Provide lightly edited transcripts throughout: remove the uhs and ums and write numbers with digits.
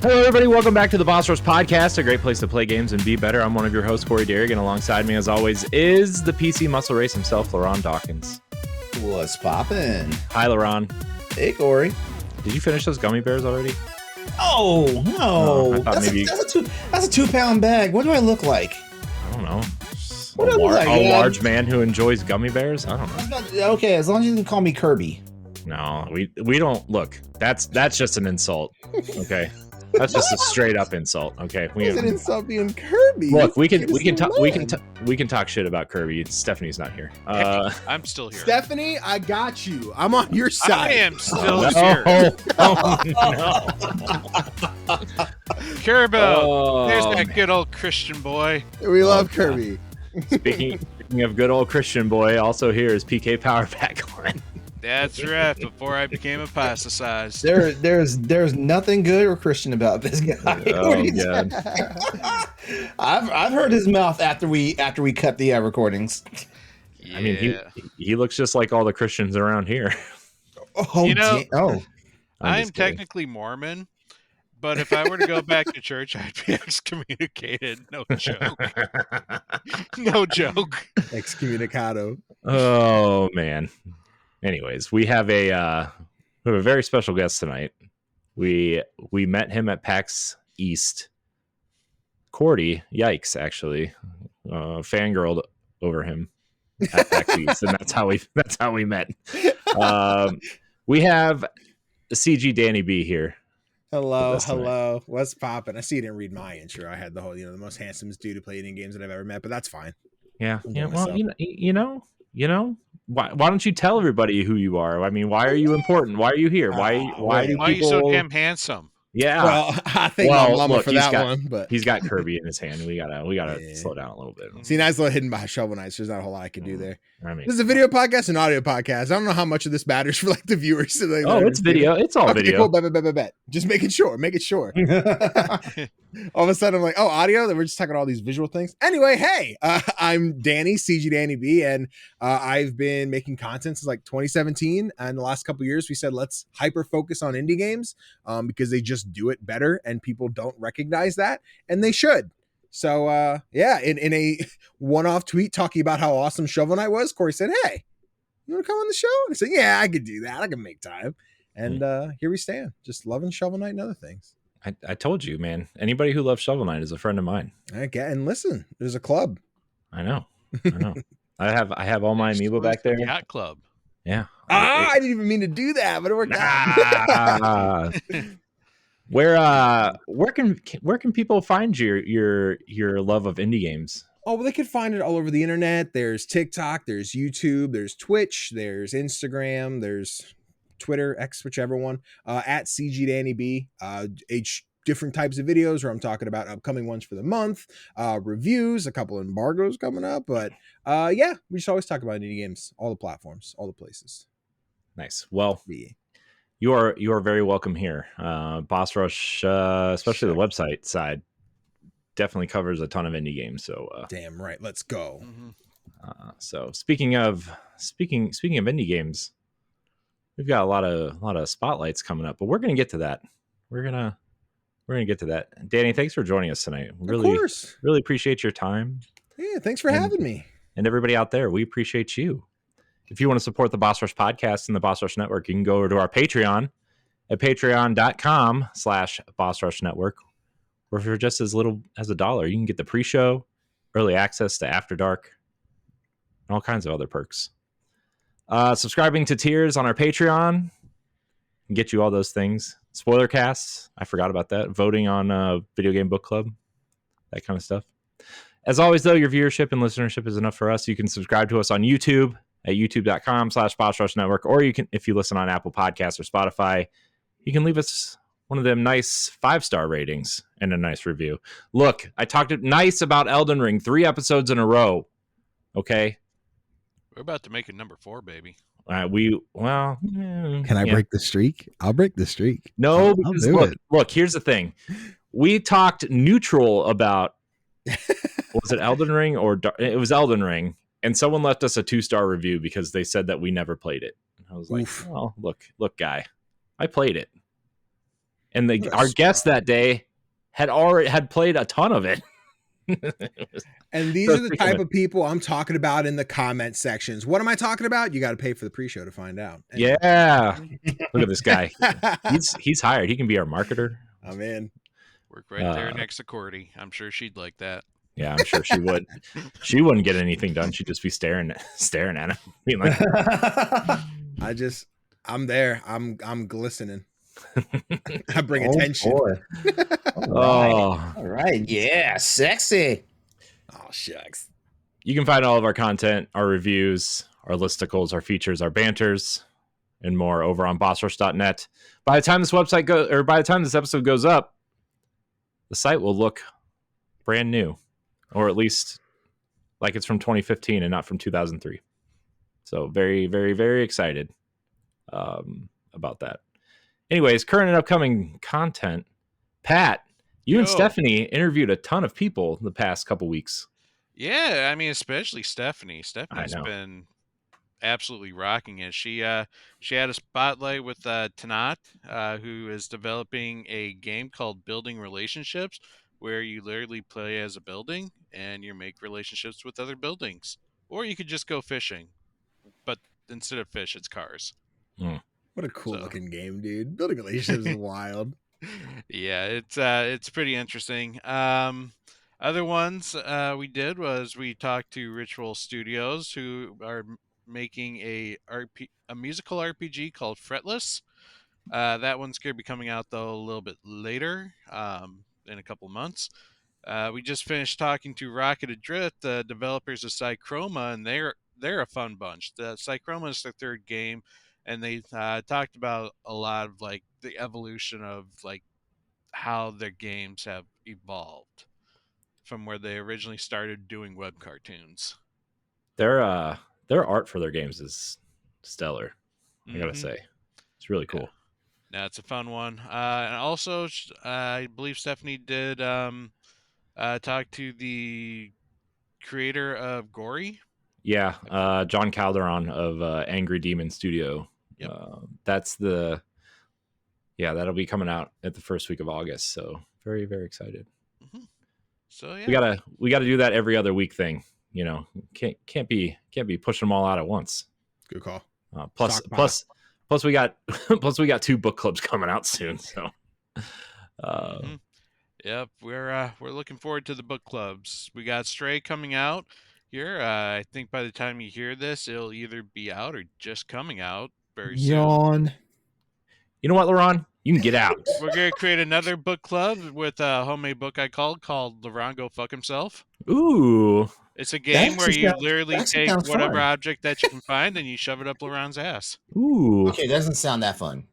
Hello, everybody. Welcome back to the Boss Rush Podcast, a great place to play games and be better. I'm one of your hosts, Corey Dirrig, and alongside me, as always, is the PC muscle race himself, LeRon Dawkins. What's poppin'? Hi, LeRon. Hey, Corey. Did you finish those gummy bears already? Oh, no. That's a 2-pound bag. What do I look like? I don't know. A large man who enjoys gummy bears? I don't know. Okay, as long as you can call me Kirby. No, we don't. Look, that's just an insult, okay? That's just a straight up insult. Okay, It's an insult being Kirby. Look, we can talk shit about Kirby. Stephanie's not here. I'm still here. Stephanie, I got you. I'm on your side. I am still here. No. Kirby, there's that good old Christian boy. We love Kirby. Speaking of good old Christian boy, also here is PK Power Pat Klein. That's right. Before I became apostatized. There's nothing good or Christian about this guy. Oh God. I've heard his mouth after we cut the recordings. Yeah. I mean, he looks just like all the Christians around here. Oh, I'm technically Mormon, but if I were to go back to church, I'd be excommunicated. No joke. No joke. Excommunicado. Oh man. Anyways, we have a very special guest tonight. We met him at PAX East. Cordy, yikes, actually, fangirled over him at PAX East, and that's how we met. We have CGDannyB here. Hello. What's poppin'? I see you didn't read my intro. I had the whole, the most handsomest dude who played in games that I've ever met, but that's fine. Yeah. Well, you know. Why don't you tell everybody who you are? I mean, why are you important? Why are you here? Why are you so damn handsome? Yeah. Well, I think my mama for that one, but he's got Kirby in his hand. We gotta slow down a little bit. See, nice little hidden by Shovel Knight. So there's not a whole lot I can do there. I mean, this is a video podcast and audio podcast. I don't know how much of this matters for like the viewers. So it's video. It's all video. Cool. Bet. Just making sure. Make it sure. All of a sudden, I'm like, audio. Then we're just talking about all these visual things. Anyway, hey, I'm Danny, CGDannyB, and I've been making content since like 2017. And the last couple of years, we said let's hyper focus on indie games because they just do it better, and people don't recognize that, and they should. So, in a one-off tweet talking about how awesome Shovel Knight was, Corey said, hey, you want to come on the show? And I said, yeah, I could do that. I can make time. And here we stand, just loving Shovel Knight and other things. I told you, man. Anybody who loves Shovel Knight is a friend of mine. And listen, there's a club. I know. I have all my amiibo back there. Yacht Club. Yeah. I didn't even mean to do that, but it worked out. Where can people find your love of indie games? Oh, well, they can find it all over the internet. There's TikTok, there's YouTube, there's Twitch, there's Instagram, there's Twitter, X, whichever one, at CGDannyB. Different types of videos where I'm talking about upcoming ones for the month, reviews, a couple of embargoes coming up. But we just always talk about indie games, all the platforms, all the places. Nice. Well, you are very welcome here. Boss Rush, especially the website side, definitely covers a ton of indie games. So damn right, let's go. So speaking of indie games, we've got a lot of spotlights coming up, but we're gonna get to that. We're gonna get to that. Danny, thanks for joining us tonight. Really appreciate your time. Yeah, thanks for having me. And everybody out there, we appreciate you. If you want to support the Boss Rush Podcast and the Boss Rush Network, you can go over to our Patreon at patreon.com/Boss Rush Network. Or if you're just as little as $1, you can get the pre-show, early access to After Dark, and all kinds of other perks. Subscribing to tiers on our Patreon can get you all those things. Spoiler casts, I forgot about that. Voting on Video Game Book Club, that kind of stuff. As always, though, your viewership and listenership is enough for us. You can subscribe to us on YouTube at youtube.com/Boss Rush Network, or you can, if you listen on Apple Podcasts or Spotify, you can leave us one of them nice 5-star ratings and a nice review. Look, I talked nice about Elden Ring 3 episodes in a row. Okay, we're about to make it number 4, baby. Can I break the streak? I'll break the streak. No, because look, here's the thing. We talked neutral about was it Elden Ring or it was Elden Ring, and someone left us a 2-star review because they said that we never played it. And I was like, well, look, guy, I played it. and our guest that day had played a ton of it. And these are the type of people I'm talking about in the comment sections. What am I talking about? You got to pay for the pre-show to find out. Anyway. Yeah. Look at this guy. He's hired. He can be our marketer. I'm in. Work right there next to Cordy. I'm sure she'd like that. Yeah, I'm sure she would. She wouldn't get anything done. She'd just be staring at him, being like, I'm there. I'm glistening. I bring attention. All right. Yeah, sexy. Oh, shucks. You can find all of our content, our reviews, our listicles, our features, our banters, and more over on bossrush.net. By the time this episode goes up, the site will look brand new, or at least like it's from 2015 and not from 2003. So very, very, very excited about that. Anyways, current and upcoming content. Pat, you and Stephanie interviewed a ton of people the past couple weeks. Yeah, I mean, especially Stephanie. Stephanie's been absolutely rocking it. She had a spotlight with Tanat, who is developing a game called Building Relationships, where you literally play as a building and you make relationships with other buildings. Or you could just go fishing, but instead of fish, it's cars. What a cool looking game, dude. Building Relationships is wild. Yeah, it's pretty interesting. Other ones we did was we talked to Ritual Studios, who are making a musical RPG called Fretless. That one's going to be coming out though a little bit later, in a couple months. We just finished talking to Rocket Adrift, the developers of Psychroma, and they're a fun bunch. The Psychroma is their third game, and they talked about a lot of like the evolution of like how their games have evolved from where they originally started doing web cartoons. Their art for their games is stellar. I gotta say, it's really cool. Yeah, it's a fun one. And also, I believe Stephanie did talk to the creator of Gory. Yeah, John Calderon of Angry Demon Studio. Yep. That'll be coming out at the first week of August. So very, very excited. So yeah, we gotta do that every other week thing. You know, can't be pushing them all out at once. Good call. Plus we got 2 book clubs coming out soon. So, Yep, we're looking forward to the book clubs. We got Stray coming out here. I think by the time you hear this, it'll either be out or just coming out very soon. You know what, LeRon? You can get out. We're gonna create another book club with a homemade book called LeRon Go Fuck Himself. Ooh. It's a game where you literally take whatever object that you can find and you shove it up LeRon's ass. Ooh. Okay, doesn't sound that fun.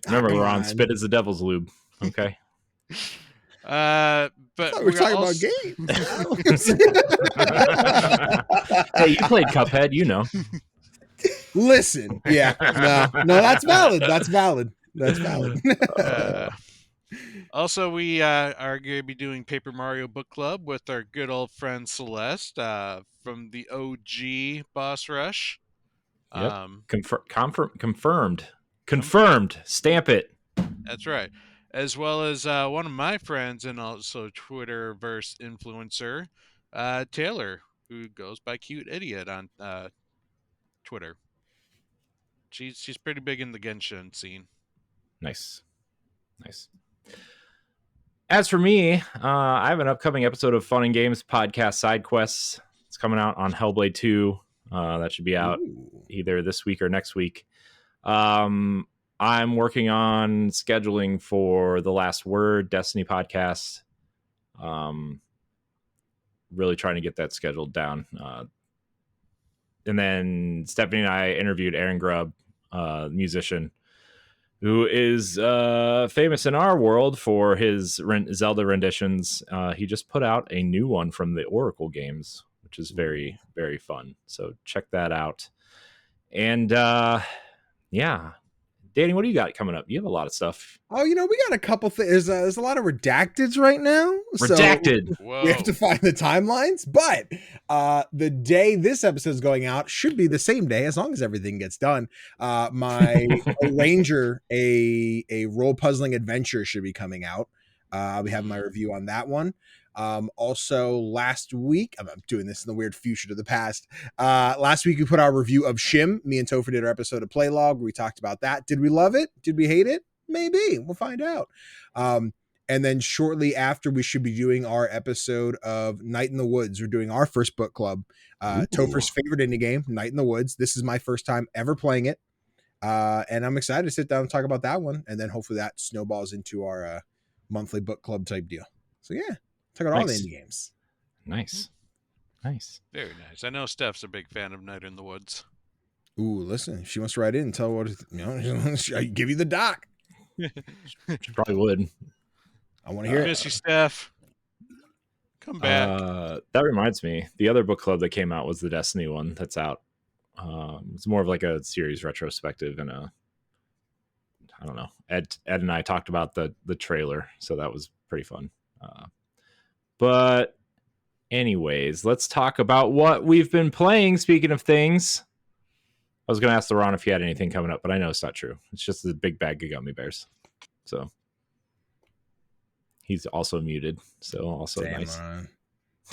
Remember, LeRon, spit is the devil's lube. Okay. But we're talking about games. Hey, you played Cuphead, you know. Listen, yeah, no, that's valid. Also, we are going to be doing Paper Mario Book Club with our good old friend Celeste from the OG Boss Rush. Yep. Confirmed. Stamp it. That's right. As well as one of my friends and also Twitterverse influencer, Taylor, who goes by Cute Idiot on Twitter. She's pretty big in the Genshin scene. Nice. As for me, I have an upcoming episode of Fun and Games podcast Side Quests. It's coming out on Hellblade 2. That should be out either this week or next week. I'm working on scheduling for The Last Word Destiny podcast. Really trying to get that scheduled down. And then Stephanie and I interviewed Aaron Grubb, musician, who is famous in our world for his Zelda renditions. He just put out a new one from the Oracle games, which is very, very fun. So check that out. And Danny, what do you got coming up? You have a lot of stuff. Oh, we got a couple things. There's a lot of redacteds right now. Redacted. So we have to find the timelines. But the day this episode is going out should be the same day, as long as everything gets done. My Arranger, a role puzzling adventure, should be coming out. I'll be having my review on that one. Also last week, I'm doing this in the weird future to the past. Last week we put our review of Shim. Me and Topher did our episode of Playlog where we talked about that. Did we love it? Did we hate it? Maybe. We'll find out. And then shortly after, we should be doing our episode of Night in the Woods. We're doing our first book club. Topher's favorite indie game, Night in the Woods. This is my first time ever playing it. And I'm excited to sit down and talk about that one. And then hopefully that snowballs into our monthly book club type deal. So yeah. Check out all the indie games. Nice. Very nice. I know Steph's a big fan of Night in the Woods. Ooh, listen, if she wants to write in and tell what, I give you the doc. She probably would. I want to hear it. Miss you, Steph. Come back. That reminds me, the other book club that came out was the Destiny one that's out. It's more of like a series retrospective and I don't know. Ed and I talked about the trailer, so that was pretty fun. But anyways, let's talk about what we've been playing. Speaking of things, I was going to ask LeRon if he had anything coming up, but I know it's not true. It's just a big bag of gummy bears. So he's also muted. So also Damn, nice.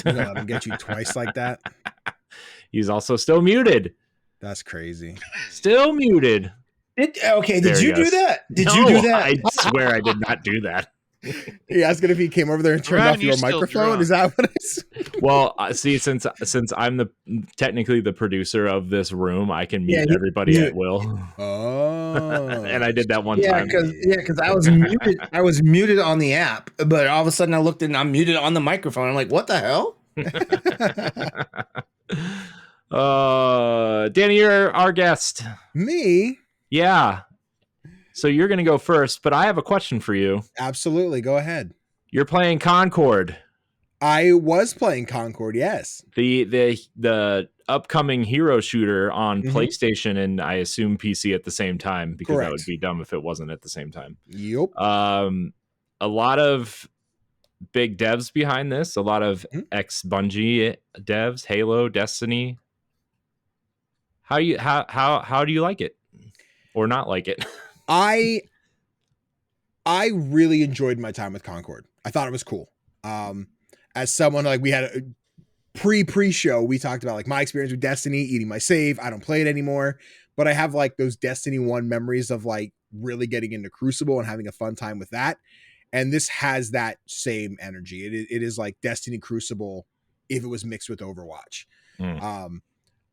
You gonna let him get you twice like that? He's also still muted. That's crazy. Still muted. Did There you he do goes. that? Did No, you do that? I swear I did not do that. He asked if he came over there and turned Ryan, off you're your still microphone. drunk. Is that what it is? Well, see, since I'm technically the producer of this room, I can mute everybody at will. Oh, And I did that one Yeah, time. because I was muted. I was muted on the app, but all of a sudden I looked and I'm muted on the microphone. I'm like, what the hell? Danny, you're our guest. Me? Yeah. So you're going to go first, but I have a question for you. Absolutely. Go ahead. You're playing Concord. I was playing Concord. Yes. The upcoming hero shooter on Mhm. PlayStation and I assume PC at the same time, because Correct. that would be dumb if it wasn't at the same time. Yep. A lot of big devs behind this, a lot of ex Bungie devs, Halo, Destiny. How do you like it or not like it? I really enjoyed my time with Concord. I thought it was cool. As someone, like, we had a pre-show, we talked about like my experience with Destiny, eating my save. I don't play it anymore, but I have like those Destiny 1 memories of like really getting into Crucible and having a fun time with that. And this has that same energy. It is like Destiny Crucible if it was mixed with Overwatch.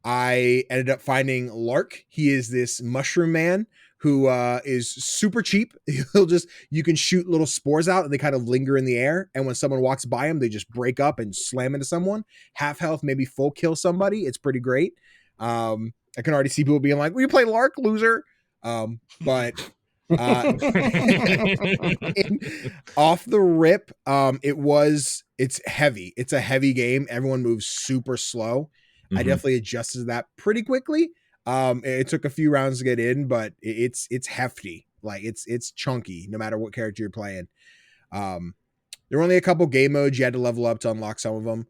I ended up finding Lark. He is this mushroom man who is super cheap. You can shoot little spores out and they kind of linger in the air. And when someone walks by him, they just break up and slam into someone. Half health, maybe full kill somebody. It's pretty great. I can already see people being like, will you play Lark, loser? But off the rip, it's heavy. It's a heavy game. Everyone moves super slow. I definitely adjusted to that pretty quickly. It took a few rounds to get in, but it's hefty. Like it's chunky no matter what character you're playing. There were only a couple game modes you had to level up to unlock some of them.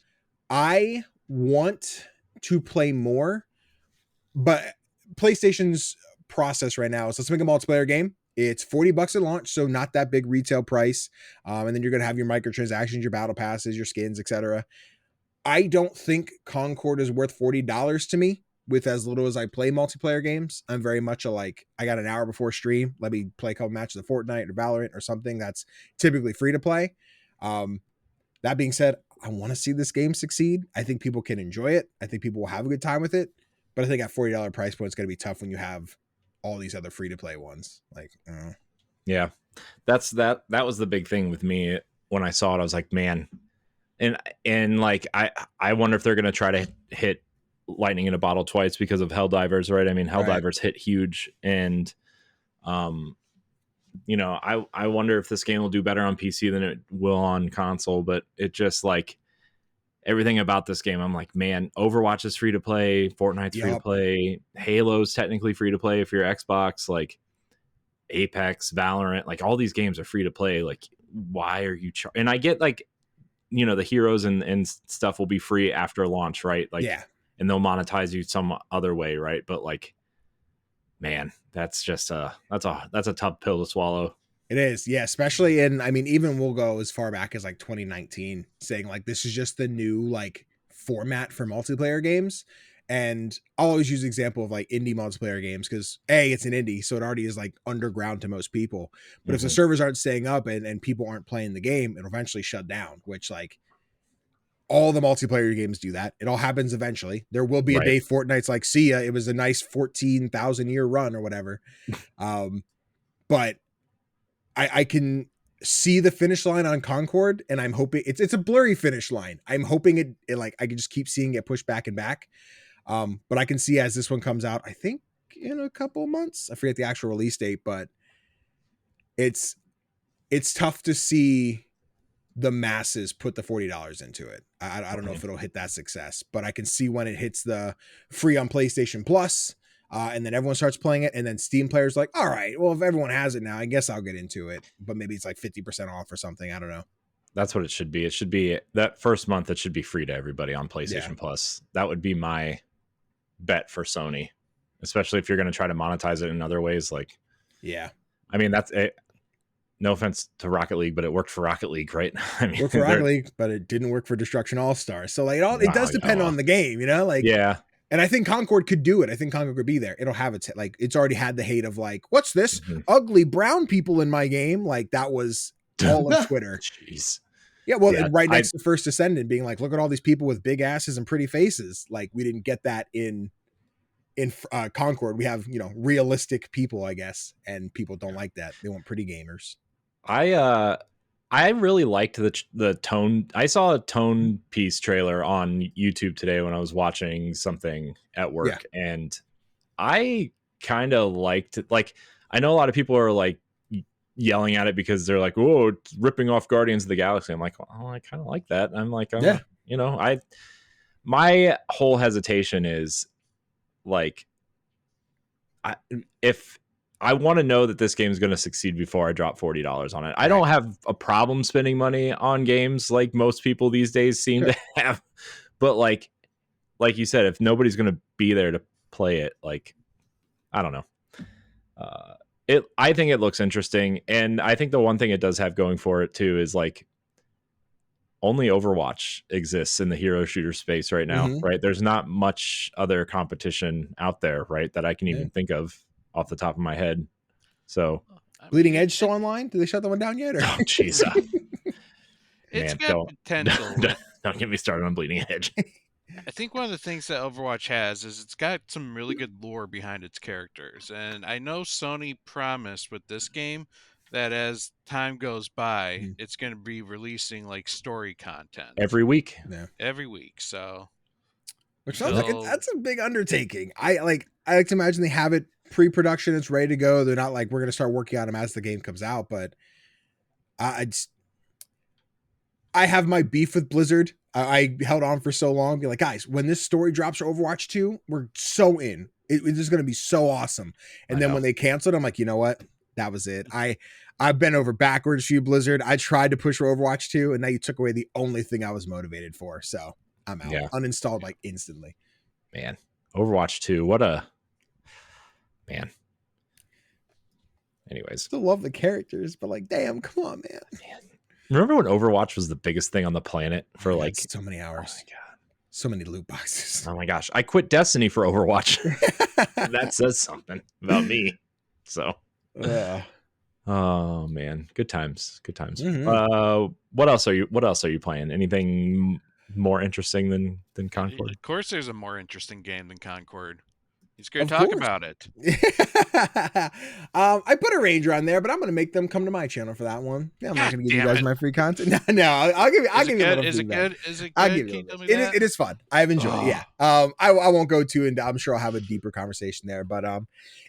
I want to play more, but PlayStation's process right now is let's make a multiplayer game. It's $40 at launch, so not that big retail price. And then you're going to have your microtransactions, your battle passes, your skins, etc. I don't think Concord is worth $40 to me with as little as I play multiplayer games. I'm very much like, I got an hour before stream. Let me play a couple matches of Fortnite or Valorant or something that's typically free to play. That being said, I want to see this game succeed. I think people can enjoy it. I think people will have a good time with it. But I think at $40 price point, it's going to be tough when you have all these other free to play ones. Like, yeah, that was the big thing with me when I saw it. I was like, man, and like I wonder if they're gonna try to hit lightning in a bottle twice because of Helldivers, right? I mean, Helldivers hit huge, and you know, I wonder if this game will do better on PC than it will on console. But it just like everything about this game, I'm like, man, Overwatch is free to play, Fortnite's free to play, Halo's technically free to play if you're Xbox. Like, Apex, Valorant, like all these games are free to play. Like, why are you? And I get like, you know, the heroes and stuff will be free after launch, right? Like, Yeah. and they'll monetize you some other way, right? But like, man, that's just that's a tough pill to swallow. It is, yeah, especially in, I mean, even we'll go as far back as like 2019, saying like this is just the new like format for multiplayer games. And I'll always use the example of like indie multiplayer games because it's an indie, so it already is like underground to most people. But if the servers aren't staying up and people aren't playing the game, it'll eventually shut down, which like all the multiplayer games do that. It all happens eventually. There will be a day Fortnite's like, see ya, it was a nice 14,000 year run or whatever. But I can see the finish line on Concord, and I'm hoping it's a blurry finish line. I'm hoping it like I can just keep seeing it pushed back and back. But I can see as this one comes out, I think in a couple months, I forget the actual release date, but it's tough to see the masses put the $40 into it. I don't know if it'll hit that success, but I can see when it hits the free on PlayStation Plus. And then everyone starts playing it, and then Steam players like, all right, well, if everyone has it now, I guess I'll get into it. But maybe it's like 50% off or something. I don't know. That's what it should be. It should be that first month. It should be free to everybody on PlayStation Plus. That would be my bet for Sony, especially if you're going to try to monetize it in other ways. Like, yeah, I mean, that's it. No offense to Rocket League, but it worked for Rocket League, right? I mean, worked for Rocket League, but it didn't work for Destruction All-Stars. So like it does depend on the game, you know, like, yeah. And I think Concord could do it. I think Concord could be there. It'll have it like it's already had the hate of like, what's this ugly brown people in my game? Like that was all of Twitter. Jeez. Yeah, well, right next to First Descendant being like, look at all these people with big asses and pretty faces. Like we didn't get that in Concord. We have, you know, realistic people, I guess, and people don't like that. They want pretty gamers. I really liked the tone. I saw a tone piece trailer on YouTube today when I was watching something at work, and I kind of liked it. Like, I know a lot of people are like yelling at it because they're like, "Oh, it's ripping off Guardians of the Galaxy." I'm like, "Oh, I kind of like that." I'm like, you know, my whole hesitation is like, if I want to know that this game is going to succeed before I drop $40 on it. I don't have a problem spending money on games like most people these days seem to have. But like you said, if nobody's going to be there to play it, like, I don't know. I think it looks interesting. And I think the one thing it does have going for it too is like only Overwatch exists in the hero shooter space right now, right? There's not much other competition out there, right? That I can even think of off the top of my head. So Bleeding Edge still online? Did they shut that one down yet? Or? Oh, jeez. It's got potential. Don't get me started on Bleeding Edge. I think one of the things that Overwatch has is it's got some really good lore behind its characters. And I know Sony promised with this game that as time goes by, it's going to be releasing like story content every week. Yeah. Every week. So, which sounds like that's a big undertaking. I like to imagine they have it pre-production, it's ready to go. They're not like we're going to start working on them as the game comes out, but I have my beef with Blizzard. I held on for so long, be like, guys, when this story drops for Overwatch 2, we're so in. It is going to be so awesome. And then when they canceled, I'm like, you know what? That was it. I've been over backwards for you, Blizzard. I tried to push for Overwatch 2, and now you took away the only thing I was motivated for. So I'm out. Yeah. Uninstalled like instantly. Man, Overwatch 2, what a man. Anyways, still love the characters, but like, damn, come on, man. Remember when Overwatch was the biggest thing on the planet for like so many hours? Oh my god, so many loot boxes. Oh my gosh, I quit Destiny for Overwatch. That says something about me. So, oh man, good times, good times. What else are you playing? Anything more interesting than Concord? Of course, there's a more interesting game than Concord. He's going to talk about it. I put a Ranger on there, but I'm going to make them come to my channel for that one. Yeah, I'm not going to give you guys my free content. No, I'll give you. I'll give you a little feedback. Is it good? I'll give you it is fun. I've enjoyed it. Yeah. I won't go too into. I'm sure I'll have a deeper conversation there, but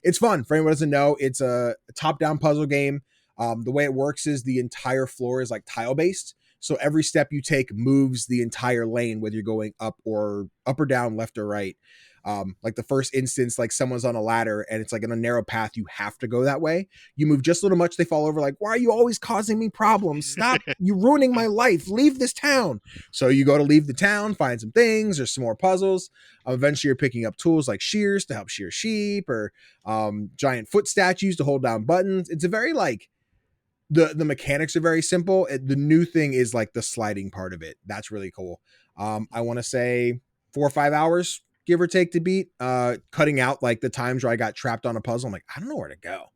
it's fun. For anyone who doesn't know, it's a top-down puzzle game. The way it works is the entire floor is like tile-based. So every step you take moves the entire lane, whether you're going up or down, left or right. Like the first instance, like someone's on a ladder and it's like in a narrow path, you have to go that way. You move just a little much, they fall over. Like, why are you always causing me problems? Stop! You're ruining my life. Leave this town. So you go to leave the town, find some things. There's some more puzzles. Eventually, you're picking up tools like shears to help shear sheep, or giant foot statues to hold down buttons. It's a very like the mechanics are very simple. The new thing is like the sliding part of it. That's really cool. I want to say 4 or 5 hours, give or take, to beat, cutting out like the times where I got trapped on a puzzle. I'm like, I don't know where to go.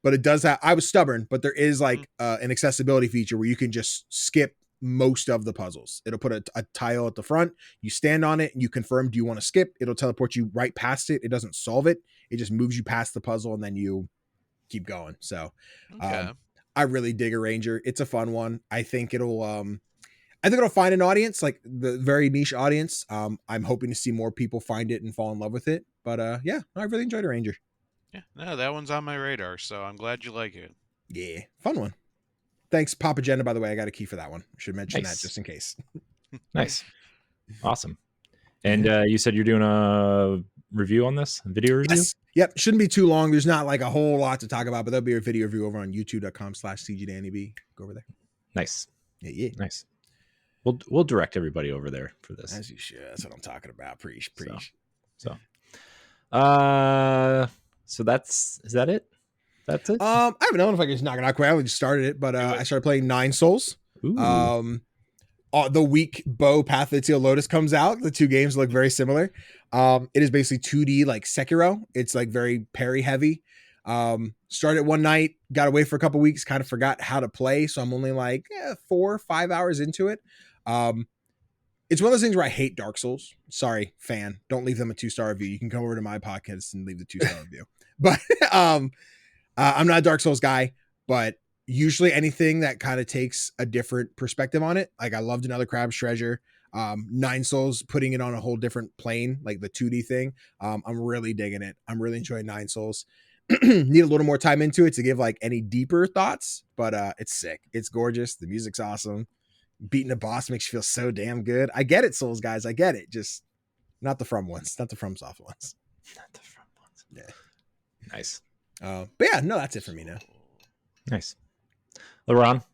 But it does have, I was stubborn, but there is like an accessibility feature where you can just skip most of the puzzles. It'll put a tile at the front, you stand on it and you confirm, do you want to skip? It'll teleport you right past it. It doesn't solve it. It just moves you past the puzzle and then you keep going. So I really dig a Ranger. It's a fun one. I think it'll find an audience, like the very niche audience. I'm hoping to see more people find it and fall in love with it. But yeah, I really enjoyed a Ranger. Yeah, no, that one's on my radar, so I'm glad you like it. Yeah, fun one. Thanks, Pop Agenda, by the way. I got a key for that one. Should mention that just in case. Nice. Awesome. And you said you're doing a review on this? A video review? Yes. Yep. Shouldn't be too long. There's not like a whole lot to talk about, but there'll be a video review over on youtube.com/CGDannyB. Go over there. Nice. Yeah. Nice. We'll direct everybody over there for this. As you should. That's what I'm talking about. Preach. So is that it? That's it? I don't know if I can just knock it out quick. I just started it, but I started playing 9 Souls. Ooh. The week Bo Path of the Teal Lotus comes out, the two games look very similar. It is basically 2D like Sekiro. It's like very parry heavy. Started one night, got away for a couple weeks, kind of forgot how to play. So I'm only like 4 or 5 hours into it. It's one of those things where I hate Dark Souls. Sorry, fan. Don't leave them a 2-star review. You can come over to my podcast and leave the 2-star review. But I'm not a Dark Souls guy, but usually anything that kind of takes a different perspective on it. Like I loved Another Crab's Treasure. 9 Souls, putting it on a whole different plane, like the 2D thing. I'm really digging it. I'm really enjoying 9 Souls. Need a little more time into it to give like any deeper thoughts, but it's sick. It's gorgeous. The music's awesome. Beating a boss makes you feel so damn good. I get it, Souls guys. I get it. Just not the From ones, not the From Soft ones. Not the From ones. Yeah. Nice. But yeah, no, that's it for me now. Nice. LeRon,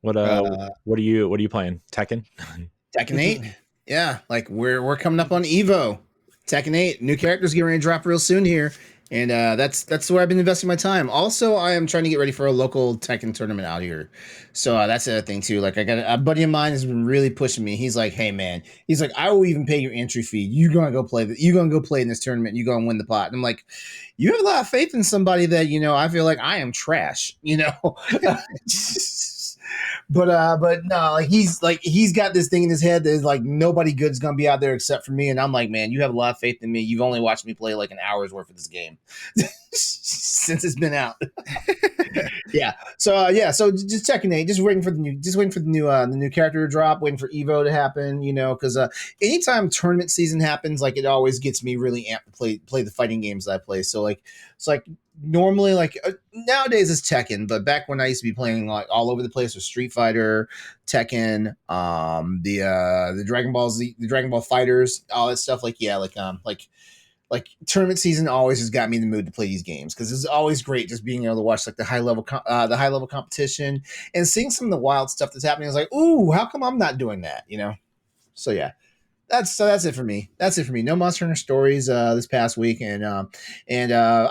what are you playing? Tekken? Tekken 8. Yeah, like we're coming up on Evo. Tekken 8, new characters getting ready to drop real soon here. And that's where I've been investing my time. Also, I am trying to get ready for a local Tekken tournament out here. So that's the other thing too. Like I got a buddy of mine has been really pushing me. He's like, hey man, he's like, I will even pay your entry fee. You're gonna go play in this tournament. You're gonna win the pot. And I'm like, you have a lot of faith in somebody that, I feel like I am trash, But no, like he's got this thing in his head that is like nobody good's gonna be out there except for me. And I'm like, man, you have a lot of faith in me. You've only watched me play like an hour's worth of this game since it's been out. Yeah. So So just Tekken 8, just waiting for the new character to drop, waiting for Evo to happen. Because anytime tournament season happens, like it always gets me really amped to play the fighting games that I play. So like it's like. Normally, like nowadays it's Tekken, but back when I used to be playing like all over the place with Street Fighter, Tekken, the Dragon Ball Z, the Dragon Ball Fighters, all that stuff. Like tournament season always has got me in the mood to play these games because it's always great just being able to watch like the high level competition and seeing some of the wild stuff that's happening. It's like, ooh, how come I'm not doing that? So yeah. That's it for me. No Monster Hunter Stories this past week, and I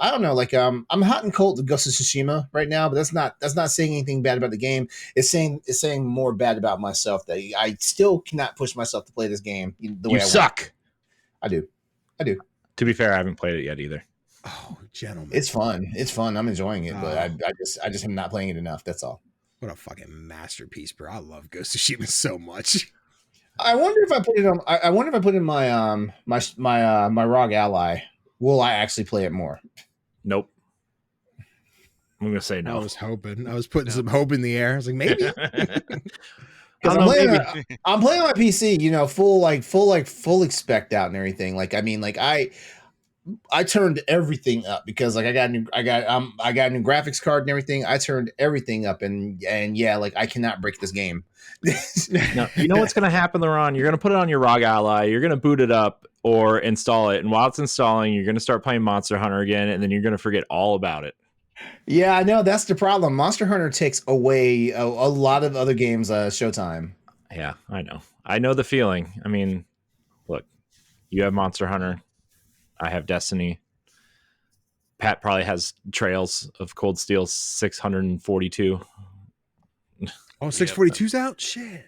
don't know. Like I'm hot and cold to Ghost of Tsushima right now, but that's not saying anything bad about the game. It's saying more bad about myself that I still cannot push myself to play this game the way I suck. Want. I do. To be fair, I haven't played it yet either. Oh, gentlemen, it's fun. I'm enjoying it, but I just am not playing it enough. That's all. What a fucking masterpiece, bro! I love Ghost of Tsushima so much. I wonder if I put it on. I wonder if I put it in my my ROG Ally. Will I actually play it more? Nope. I'm gonna say no. I was hoping. I was putting some hope in the air. I was like, maybe. I'm playing on my PC. Full expect out and everything. Like I mean, like I turned everything up because like I got a new graphics card and everything. I turned everything up and yeah, like I cannot break this game. No, you know what's going to happen, LeRon? You're going to put it on your ROG Ally. You're going to boot it up or install it, and while it's installing, you're going to start playing Monster Hunter again, and then you're going to forget all about it. Yeah, I know that's the problem. Monster Hunter takes away a lot of other games' showtime. Yeah, I know. I know the feeling. I mean, look, you have Monster Hunter. I have Destiny. Pat probably has Trails of Cold Steel 642. Oh, 642's out? Shit.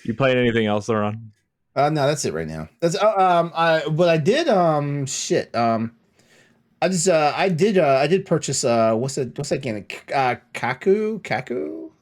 You playing anything else, LeRon? No, that's it right now. That's but I did I did purchase what's that game? Kaku?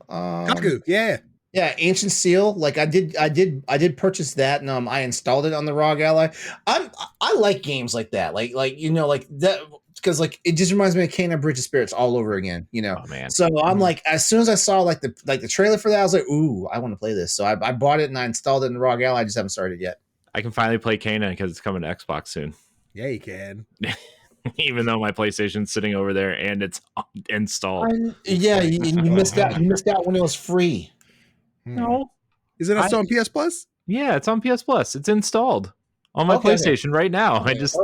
Kaku, yeah. Yeah, Ancient Seal. Like I did purchase that, and I installed it on the ROG Ally. I like games like that, like like that, because like it just reminds me of Kena Bridge of Spirits all over again, Oh man! So I'm like, as soon as I saw like the trailer for that, I was like, ooh, I want to play this. So I bought it and I installed it in the ROG Ally. I just haven't started yet. I can finally play Kena because it's coming to Xbox soon. Yeah, you can. Even though my PlayStation's sitting over there and it's installed. Yeah, you missed out. You missed out when it was free. No, is it not still on PS Plus? Yeah, it's on PS Plus. It's installed on my PlayStation right now. Okay. I just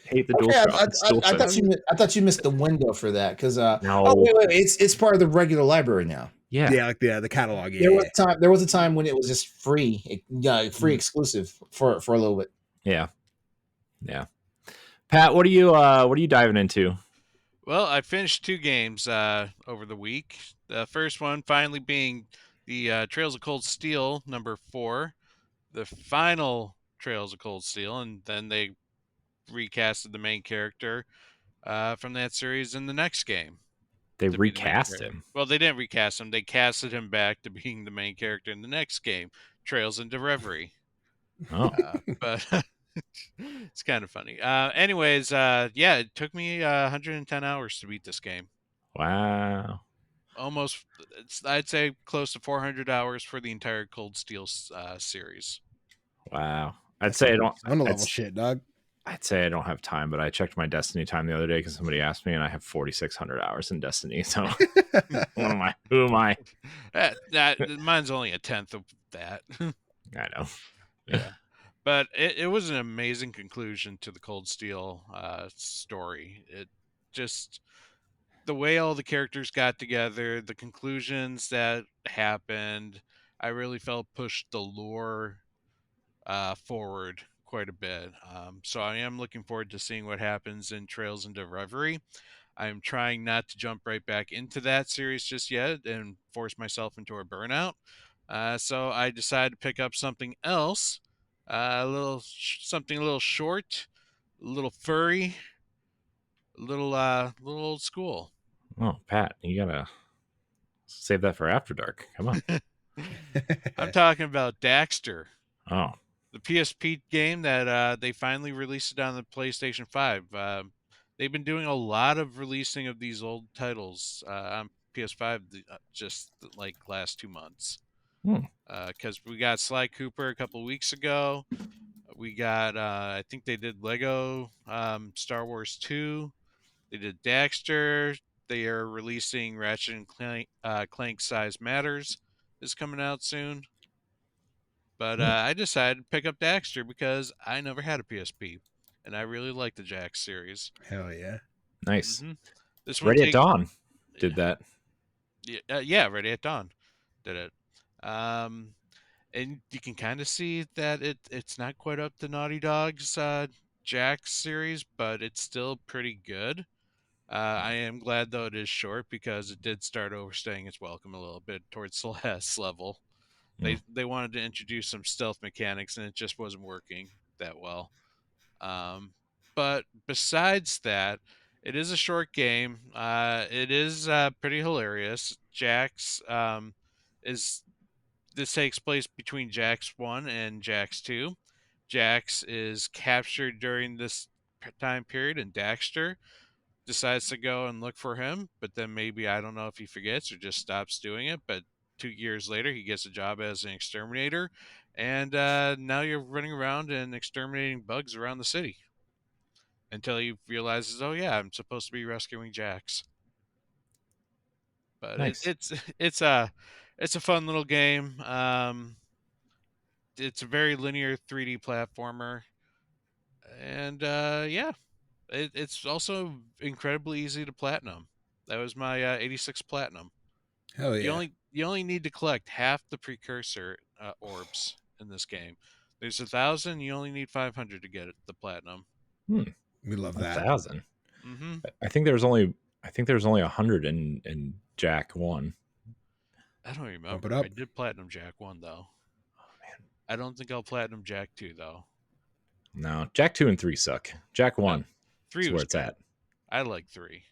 hate the I thought you missed the window for that because no. Oh wait, it's part of the regular library now. Yeah, like the catalog. Yeah, there was a time when it was just free, exclusive for a little bit. Yeah. Pat, what are you diving into? Well, I finished 2 games over the week. The first one finally being the Trails of Cold Steel #4, the final Trails of Cold Steel, and then they recasted the main character from that series in the next game. They recast him? Well, they didn't recast him. They casted him back to being the main character in the next game, Trails into Reverie. Oh. But it's kind of funny. Anyways, yeah, it took me 110 hours to beat this game. Wow. Almost, I'd say close to 400 hours for the entire Cold Steel series. Wow. I'd say I don't. Level shit, dog. I'd say I don't have time, but I checked my Destiny time the other day because somebody asked me, and I have 4,600 hours in Destiny. So, Who am I? Mine's only a tenth of that. I know. Yeah, but it was an amazing conclusion to the Cold Steel story. It just, the way all the characters got together, the conclusions that happened, I really felt pushed the lore forward quite a bit. So I am looking forward to seeing what happens in Trails into Reverie. I'm trying not to jump right back into that series just yet and force myself into a burnout. So I decided to pick up something else, something a little short, a little furry, a little old school. Oh, Pat, you gotta save that for After Dark. Come on. I'm talking about Daxter. Oh, the PSP game that they finally released it on the PlayStation 5. They've been doing a lot of releasing of these old titles on PS5 just like last 2 months. Because we got Sly Cooper a couple weeks ago. We got, I think they did Lego Star Wars 2. They did Daxter. They are releasing Ratchet and Clank Size Matters is coming out soon. But I decided to pick up Daxter because I never had a PSP, and I really like the Jax series. Hell yeah! Nice. Mm-hmm. This one Ready at Dawn did that. Yeah, Ready at Dawn did it. And you can kind of see that it's not quite up to Naughty Dog's Jax series, but it's still pretty good. I am glad though it is short because it did start overstaying its welcome a little bit towards the last level. They wanted to introduce some stealth mechanics and it just wasn't working that well. But besides that, it is a short game. It is pretty hilarious. Jax this takes place between Jax 1 and Jax 2. Jax is captured during this time period, and Daxter decides to go and look for him, but then maybe, I don't know if he forgets or just stops doing it, but 2 years later he gets a job as an exterminator, And now you're running around and exterminating bugs around the city until he realizes, oh yeah, I'm supposed to be rescuing Jax. But Nice. it's a fun little game. It's a very linear 3D platformer, and yeah, it's also incredibly easy to platinum. That was my 86 platinum. Hell yeah. You only need to collect half the precursor orbs in this game. There's 1,000. You only need 500 to get it, the platinum. Hmm. We love that. 1,000. Mm-hmm. I think there was only 100 in Jack 1. I don't it remember. up. I did platinum Jack 1 though. Oh man. I don't think I'll platinum Jack 2 though. No, Jack 2 and 3 suck. Jack 1 3 is was where it's good. at. I like 3.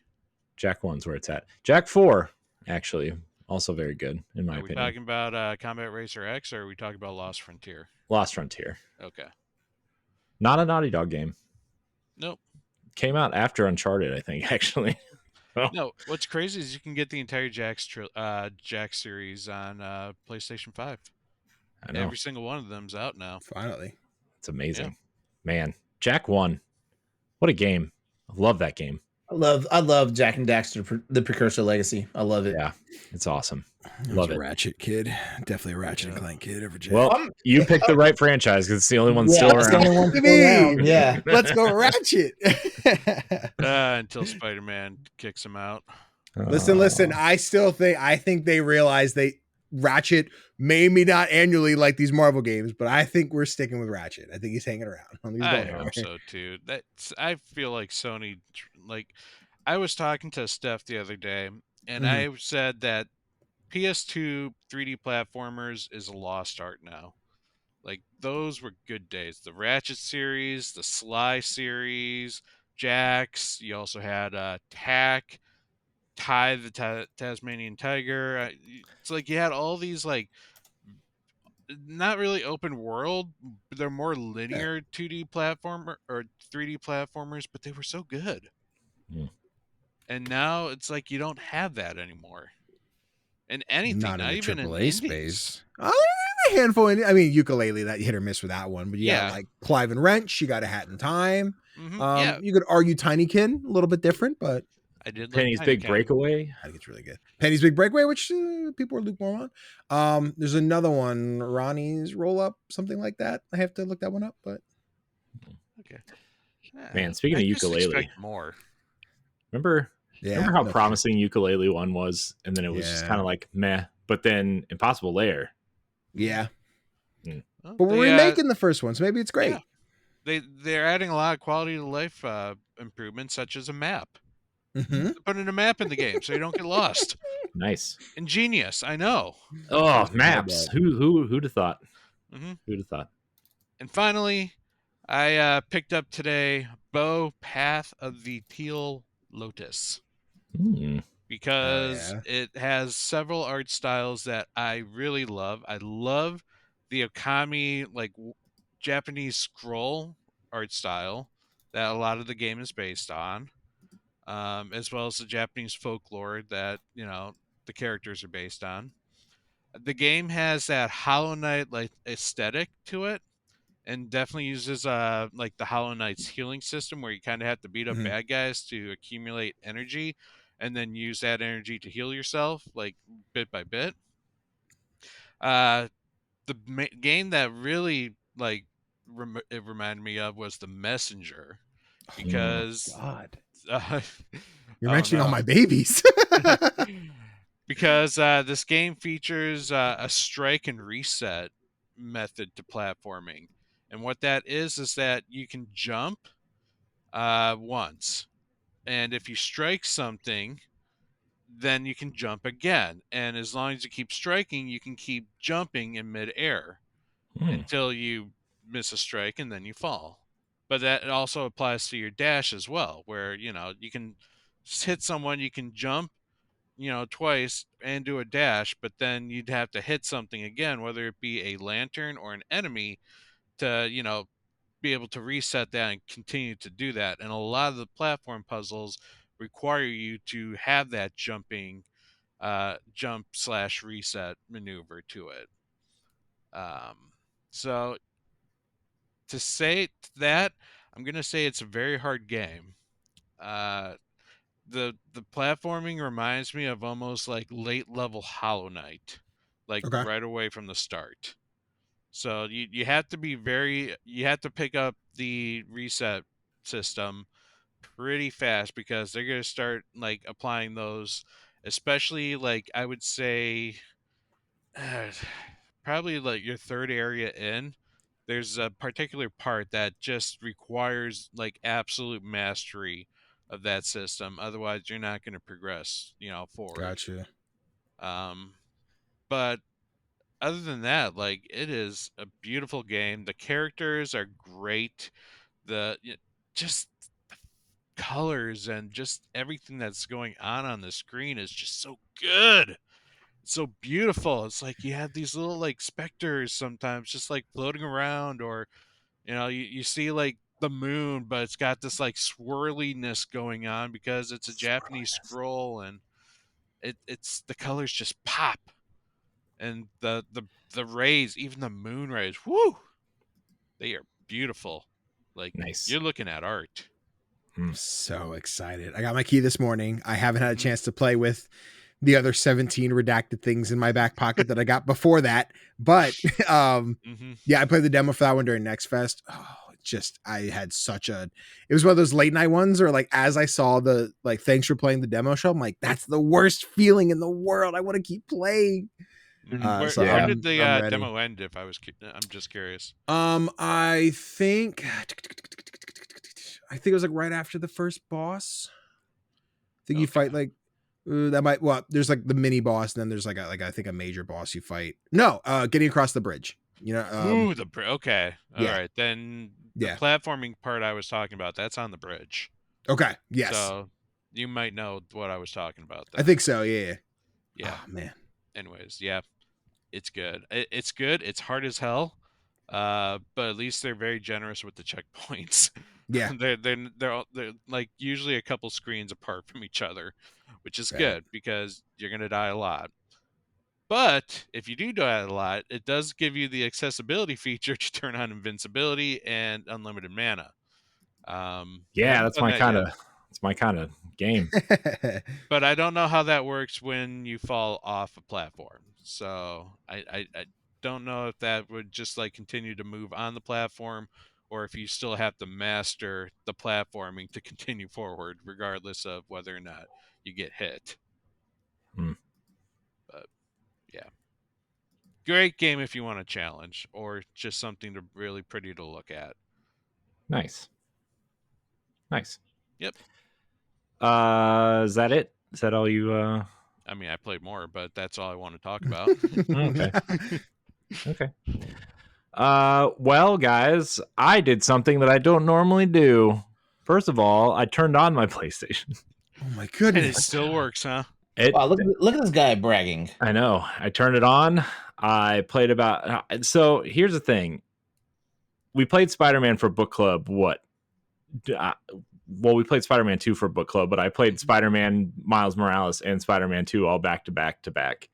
Jack 1's where it's at. Jack 4 actually also very good in my Are we opinion. talking about Combat Racer X, or are we talking about Lost Frontier? Lost Frontier. Okay. Not a Naughty Dog game. Nope. Came out after Uncharted, I think, actually. No, what's crazy is you can get the entire Jack series on PlayStation 5. I know. Every single one of them's out now. Finally. It's amazing. Man, Jack 1. What a game. I love that game. I love Jack and Daxter, the Precursor Legacy. I love it. Yeah, it's awesome. That's Love a it. Ratchet kid. Definitely a Ratchet and Clank kid over Jack. Well, you picked the right franchise because it's the only one still that's the around. only one What still do you around. mean? Yeah. Let's go Ratchet. Until Spider-Man kicks him out. Listen. I think they realize Ratchet may not annually like these Marvel games, but I think we're sticking with Ratchet. I think he's hanging around. He's I going hope nowhere. so too. I feel like Sony, like, I was talking to Steph the other day, and I said that PS2 3D platformers is a lost art now. Like, those were good days. The Ratchet series, the Sly series, Jax. You also had Tack, Ty the Tasmanian Tiger. It's like you had all these, like, not really open world. They're more linear 2D platformer or 3D platformers, but they were so good. Yeah. And now it's like you don't have that anymore. And anything, Not not in the even in AAA indies. space. Oh, a handful. I mean, Ukulele, that you hit or miss with that one, but yeah, like Clive and Wrench. You got A Hat in Time. Mm-hmm. You could argue Tinykin, a little bit different, but I did. Penny's like Big Breakaway. I think it's really good. Penny's Big Breakaway, which people are lukewarm on. There's another one, Ronnie's Roll Up, something like that. I have to look that one up, but okay. Man, speaking I of just Ukulele, expect more. remember how promising Ukulele 1 was, and then it was just kind of like meh. But then Impossible Lair. Yeah. Well, But we're remaking the first one, so maybe it's great. Yeah. They're adding a lot of quality of life improvements, such as a map. Putting a map in the game so you don't get lost. Nice. Ingenious, I know. Oh, maps. Who'd have thought? Who'd have thought? And finally, I picked up today Bow Path of the Teal Lotus. Because it has several art styles that I really love. I love the Okami, like, Japanese scroll art style that a lot of the game is based on, as well as the Japanese folklore that, the characters are based on. The game has that Hollow Knight like aesthetic to it, and definitely uses like the Hollow Knight's healing system, where you kind of have to beat up bad guys to accumulate energy, and then use that energy to heal yourself, like, bit by bit. The game that really, like, it reminded me of was The Messenger, because you're mentioning all my babies. Because this game features a strike and reset method to platforming. And what that is that you can jump once. And if you strike something, then you can jump again. And as long as you keep striking, you can keep jumping in midair until you miss a strike and then you fall. But that also applies to your dash as well, where, you can hit someone, you can jump, twice and do a dash, but then you'd have to hit something again, whether it be a lantern or an enemy, to, be able to reset that and continue to do that. And a lot of the platform puzzles require you to have that jumping jump/reset maneuver to it. So to say that, I'm gonna say it's a very hard game. The platforming reminds me of almost like late level Hollow Knight, like Okay. right away from the start. So you have to be you have to pick up the reset system pretty fast because they're gonna start like applying those, especially like I would say probably like your third area in. There's a particular part that just requires like absolute mastery of that system. Otherwise, you're not going to progress, forward. Gotcha. But other than that, like it is a beautiful game. The characters are great. Just the colors and just everything that's going on the screen is just so good. It's so beautiful. It's like you have these little like specters sometimes just like floating around, or you see like the moon, but it's got this like swirliness going on because it's a Japanese scroll, and it's the colors just pop, and the rays, even the moon rays, whoo, they are beautiful. Like Nice. you're looking at art. I'm so excited. I got my key this morning. I haven't had a Mhm. chance to play with the other 17 redacted things in my back pocket that I got before that. But Mhm. yeah, I played the demo for that one during Next Fest. Oh, I had it was one of those late night ones, or like as I saw the like thanks for playing the demo show, I'm like, that's the worst feeling in the world. I want to keep playing. Where, So where Yeah. did the I'm ready. demo end? If I was, I'm just curious. I think it was like right after the first boss. I think you Okay. fight like there's like the mini boss, and then there's like I think a major boss you fight. No, getting across the bridge. Ooh, okay. All yeah. right, then the Yeah. platforming part I was talking about, that's on the bridge. Okay. Yes. So you might know what I was talking about. I think so. Yeah. Yeah. Oh man. Anyways, yeah, it's good. It's good. It's hard as hell. But at least they're very generous with the checkpoints. Yeah. they're like usually a couple screens apart from each other, which is Right. good because you're gonna die a lot. But if you do die a lot, it does give you the accessibility feature to turn on invincibility and unlimited mana. Yeah, Haven't that's done my that kind yet, of game. but I don't know how that works when you fall off a platform. So I don't know if that would just like continue to move on the platform, or if you still have to master the platforming to continue forward, regardless of whether or not you get hit. Hmm. But yeah. Great game if you want a challenge or just something to really pretty to look at. Nice. Yep. Is that it? Is that all you I mean, I played more, but that's all I want to talk about. Okay. Okay. Well, guys, I did something that I don't normally do. First of all, I turned on my PlayStation. Oh my And it goodness. still works, huh? Wow, look at this guy bragging. I know. I turned it on. I played so here's the thing. We played Spider-Man for book club. What? We played Spider-Man 2 for book club, but I played Spider-Man Miles Morales and Spider-Man 2 all back to back to back.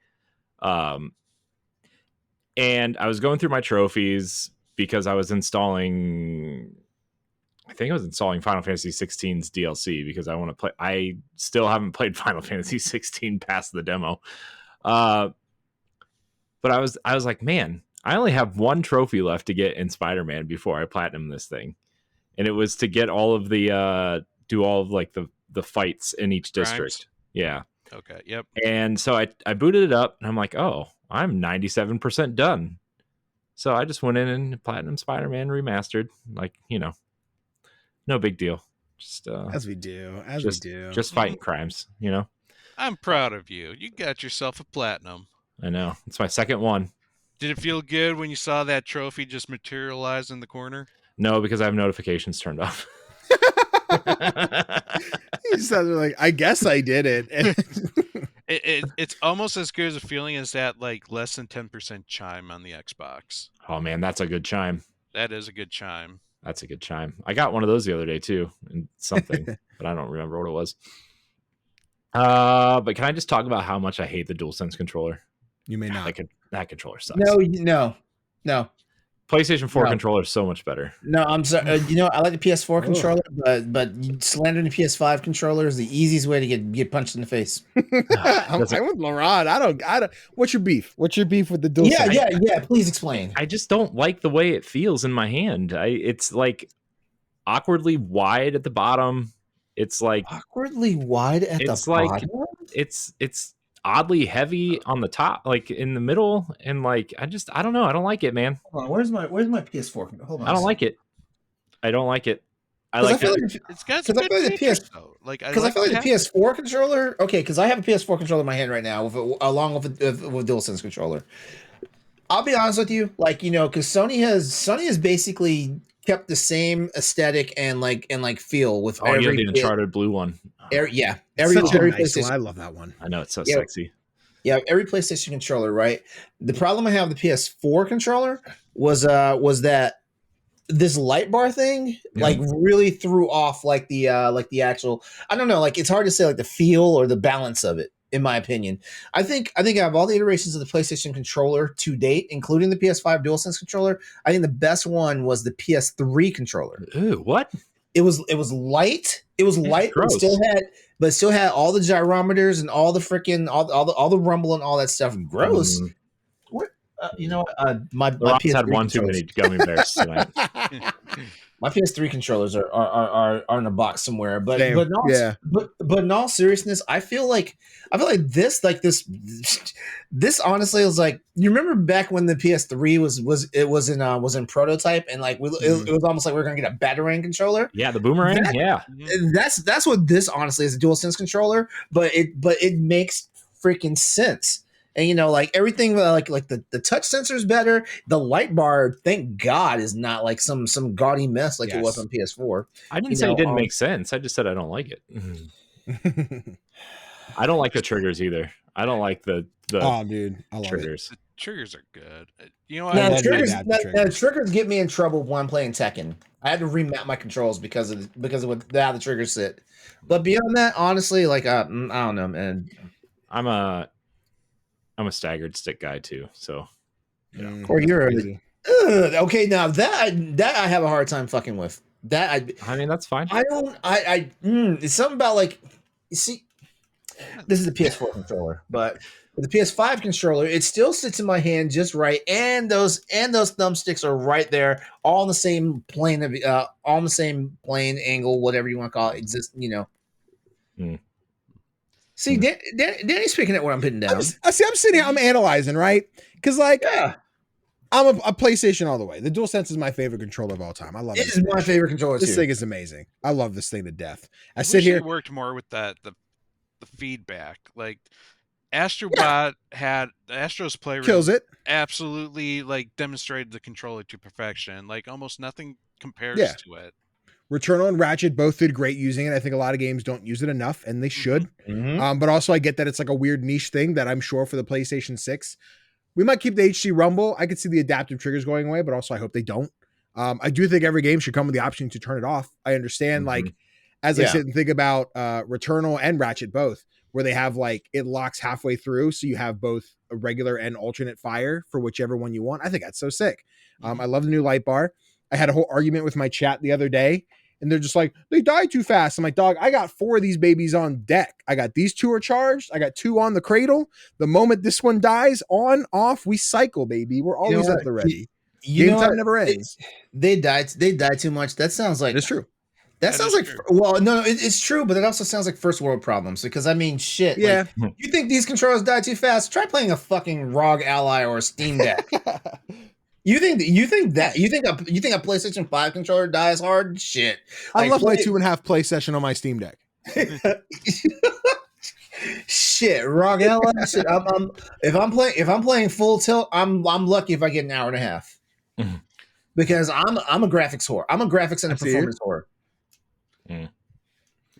And I was going through my trophies because I was installing Final Fantasy 16's DLC because I want to play. I still haven't played Final Fantasy 16 past the demo. But I was like, man, I only have one trophy left to get in Spider-Man before I platinum this thing. And it was to get all of the do all of like the fights in each district. Yeah. Okay. Yep. And so I booted it up and I'm like, oh, I'm 97% done. So I just went in and platinum Spider-Man remastered. Like, no big deal. Just As we do. just fighting crimes, I'm proud of you. You got yourself a platinum. I know. It's my second one. Did it feel good when you saw that trophy just materialize in the corner? No, because I have notifications turned off. You sounded like, I guess I did it. It's almost as good as a feeling as that like less than 10% chime on the Xbox. Oh man, that's a good chime. That is a good chime. That's a good chime. I got one of those the other day too, and something, but I don't remember what it was. But can I just talk about how much I hate the DualSense controller? You may not. That controller sucks. No. PlayStation 4 No. controller is so much better. No, I'm sorry. I like the PS4 controller, but slandering the PS5 controller is the easiest way to get punched in the face. I'm with LeRon. I don't. What's your beef? What's your beef with the DualSense? Yeah. Please explain. I just don't like the way it feels in my hand. It's like awkwardly wide at the bottom. It's like Awkwardly wide at the bottom. It's oddly heavy on the top, like in the middle, and like I don't know. I don't like it, man. Hold on, where's my PS4? Hold on. I don't like it. I don't like it. It's got some good features, though. Because I feel like the PS4 controller. Okay, because I have a PS4 controller in my hand right now, along with DualSense controller. I'll be honest with you, because Sony has basically kept the same aesthetic and feel with you have the Uncharted blue one. Every nice PlayStation. I love that one. I know, it's so sexy. Yeah, every PlayStation controller, right? The problem I have with the PS4 controller was that this light bar thing really threw off the actual, I don't know, it's hard to say the feel or the balance of it, in my opinion. I think out of all the iterations of the PlayStation controller to date, including the PS5 DualSense controller, I think the best one was the PS3 controller. Ooh, what? It was light. It was light, but it still had all the gyrometers and all the freaking all the rumble and all that stuff. Gross. What? My PS3 had one too many gummy bears tonight. My PS3 controllers are in a box somewhere, but Damn. but in all seriousness, I feel like this honestly was you remember back when the PS3 was in prototype and it was almost like we we're gonna get a Batarang controller. Yeah, the boomerang. That's what this honestly is, a DualSense controller, but it makes freaking sense. And everything like the touch sensor is better. The light bar, thank God, is not some gaudy mess it was on PS4. I didn't say it didn't make sense. I just said I don't like it. I don't like the triggers either. I don't like the oh, dude, I love triggers. The triggers are good. The triggers get me in trouble when I'm playing Tekken. I had to remap my controls because of how the triggers sit. But beyond that, honestly, I don't know, man. I'm a staggered stick guy too, so Or you're okay. Now that I have a hard time fucking with. That I mean, that's fine. I don't. It's something about you see. This is a PS4 controller, but with the PS5 controller, it still sits in my hand just right, and those thumbsticks are right there, all on the same plane all on the same plane angle, whatever you want to call it. See, Danny's picking at what I'm putting down. I'm sitting here, I'm analyzing, right? Because I'm a PlayStation all the way. The DualSense is my favorite controller of all time. I love it. It is my favorite controller. This thing is amazing. I love this thing to death. I wish sit here. it worked more with the feedback. Astrobot had Astro's Playroom Kills it. Absolutely demonstrated the controller to perfection. Almost nothing compares to it. Returnal and Ratchet both did great using it. I think a lot of games don't use it enough, and they should. Mm-hmm. But also I get that it's a weird niche thing that I'm sure for the PlayStation 6, we might keep the HC Rumble. I could see the adaptive triggers going away, but also I hope they don't. I do think every game should come with the option to turn it off. I understand, as I sit and think about Returnal and Ratchet both, where they have it locks halfway through, so you have both a regular and alternate fire for whichever one you want. I think that's so sick. I love the new light bar. I had a whole argument with my chat the other day, and they're just they die too fast. I'm like, dog, I got 4 of these babies on deck. I got these 2 are charged. I got 2 on the cradle. The moment this one dies, on, off, we cycle, baby. We're always at the ready. Game time never ends. They die too much. That sounds like it's true. That sounds like true. Well, no, it's true, but it also sounds like first world problems. Because I mean, shit. Yeah. You think these controllers die too fast? Try playing a fucking ROG Ally or a Steam Deck. You think a PlayStation 5 controller dies hard? Shit. I love my 2.5 play session on my Steam Deck. Shit, ROG Ally. Shit, if I'm playing full tilt, I'm lucky if I get an hour and a half. Because I'm a graphics whore. I'm a graphics and a performance whore.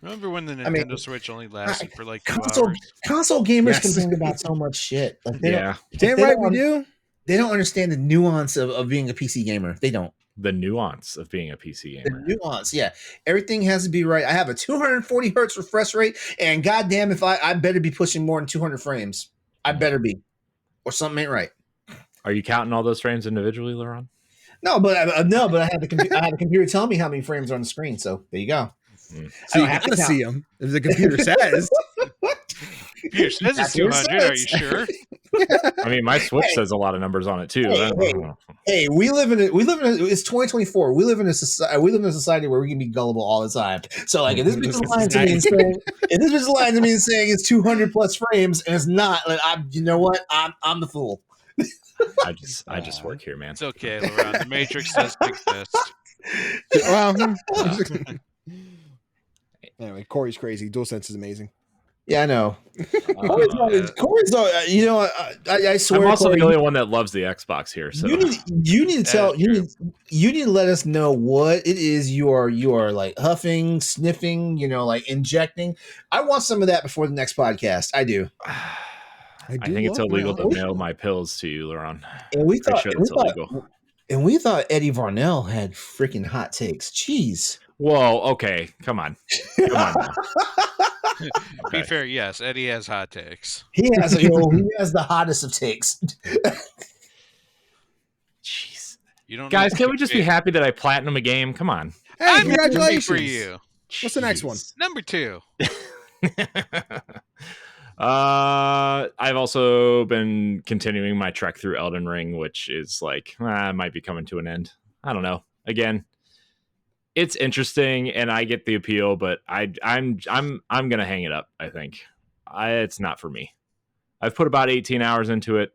Remember when the Nintendo Switch only lasted for 2 console hours? Console gamers complain about so much shit. Damn right we do. They don't understand the nuance of being a PC gamer. They don't. The nuance of being a PC gamer. The nuance, yeah. Everything has to be right. I have a 240 hertz refresh rate, and goddamn if I better be pushing more than 200 frames. I better be. Or something ain't right. Are you counting all those frames individually, LeRon? No, but I had the computer telling me how many frames are on the screen. So there you go. So you gotta see them if the computer says. Computer says it's 200. Are you sure? I mean, my Switch says a lot of numbers on it too. Hey, we live in it's 2024. We live in a society where we can be gullible all the time. So like, if this bitch is lying to me and saying, it's 200 plus frames and it's not, like, you know what? I'm the fool. I just work here, man. It's okay, LeRon. The Matrix doesn't exist. Well, anyway, Corey's crazy. DualSense is amazing. Yeah, I know. Corey's you know, I swear. I'm also Corey, the only one that loves the Xbox here. So you need to tell you need to let us know what it is you are like huffing, sniffing, you know, like injecting. I want some of that before the next podcast. I do. I think it's illegal to mail my pills to you, LeRon. And we thought Eddie Varnell had freaking hot takes. Jeez. Whoa, okay. Come on. Now. Be fair, yes, Eddie has hot takes. He has the hottest of takes. Jeez. Guys, can we just be happy that I platinum a game? Come on. Hey, congratulations for you. What's the next one? Number 2. I've also been continuing my trek through Elden Ring, which is like might be coming to an end. I don't know. Again, it's interesting and I get the appeal, but I'm gonna hang it up. I think it's not for me. I've put about 18 hours into it.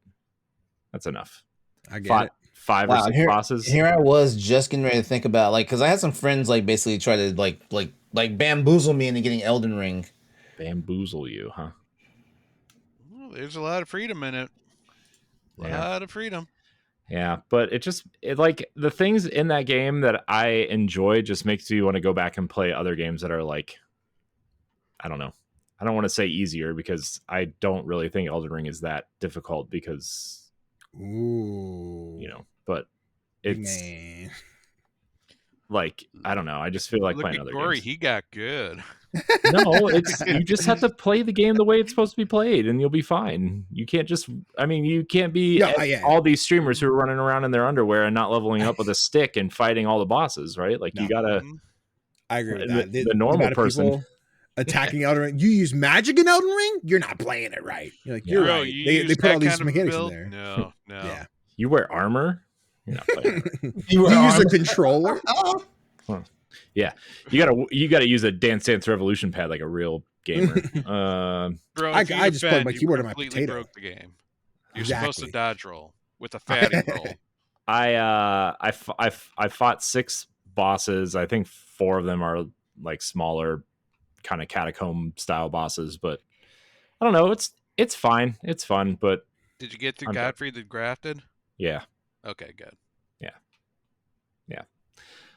That's enough. I get it. 5 or 6 bosses. Here I was just getting ready to think about, like, because I had some friends like basically try to like bamboozle me into getting Elden Ring. Bamboozle you, huh? Well, there's a lot of freedom in it. A lot of freedom. Yeah, but it like the things in that game that I enjoy just makes you want to go back and play other games that are like, I don't know. I don't want to say easier because I don't really think Elden Ring is that difficult because, you know, but it's like, I don't know. I just feel like playing other Corey, games. He got good. No, you just have to play the game the way it's supposed to be played and you'll be fine. You can't you can't be all these streamers who are running around in their underwear and not leveling up with a stick and fighting all the bosses, right? Like you gotta. I agree with that. The normal person attacking Elden Ring. You use magic in Elden Ring, you're not playing it right. You're like, you're right. They put all these mechanics in there. No. Yeah. You wear armor. You're not playing it. You use a controller. Huh. Yeah, you gotta use a Dance Dance Revolution pad like a real gamer. Bro, I just plugged my keyboard in my potato. Broke the game. You're supposed to dodge roll with a fatty roll. I fought 6 bosses. I think 4 of them are like smaller, kind of catacomb style bosses. But I don't know. It's fine. It's fun. But did you get through Godfrey the Grafted? Yeah. Okay, good. Yeah.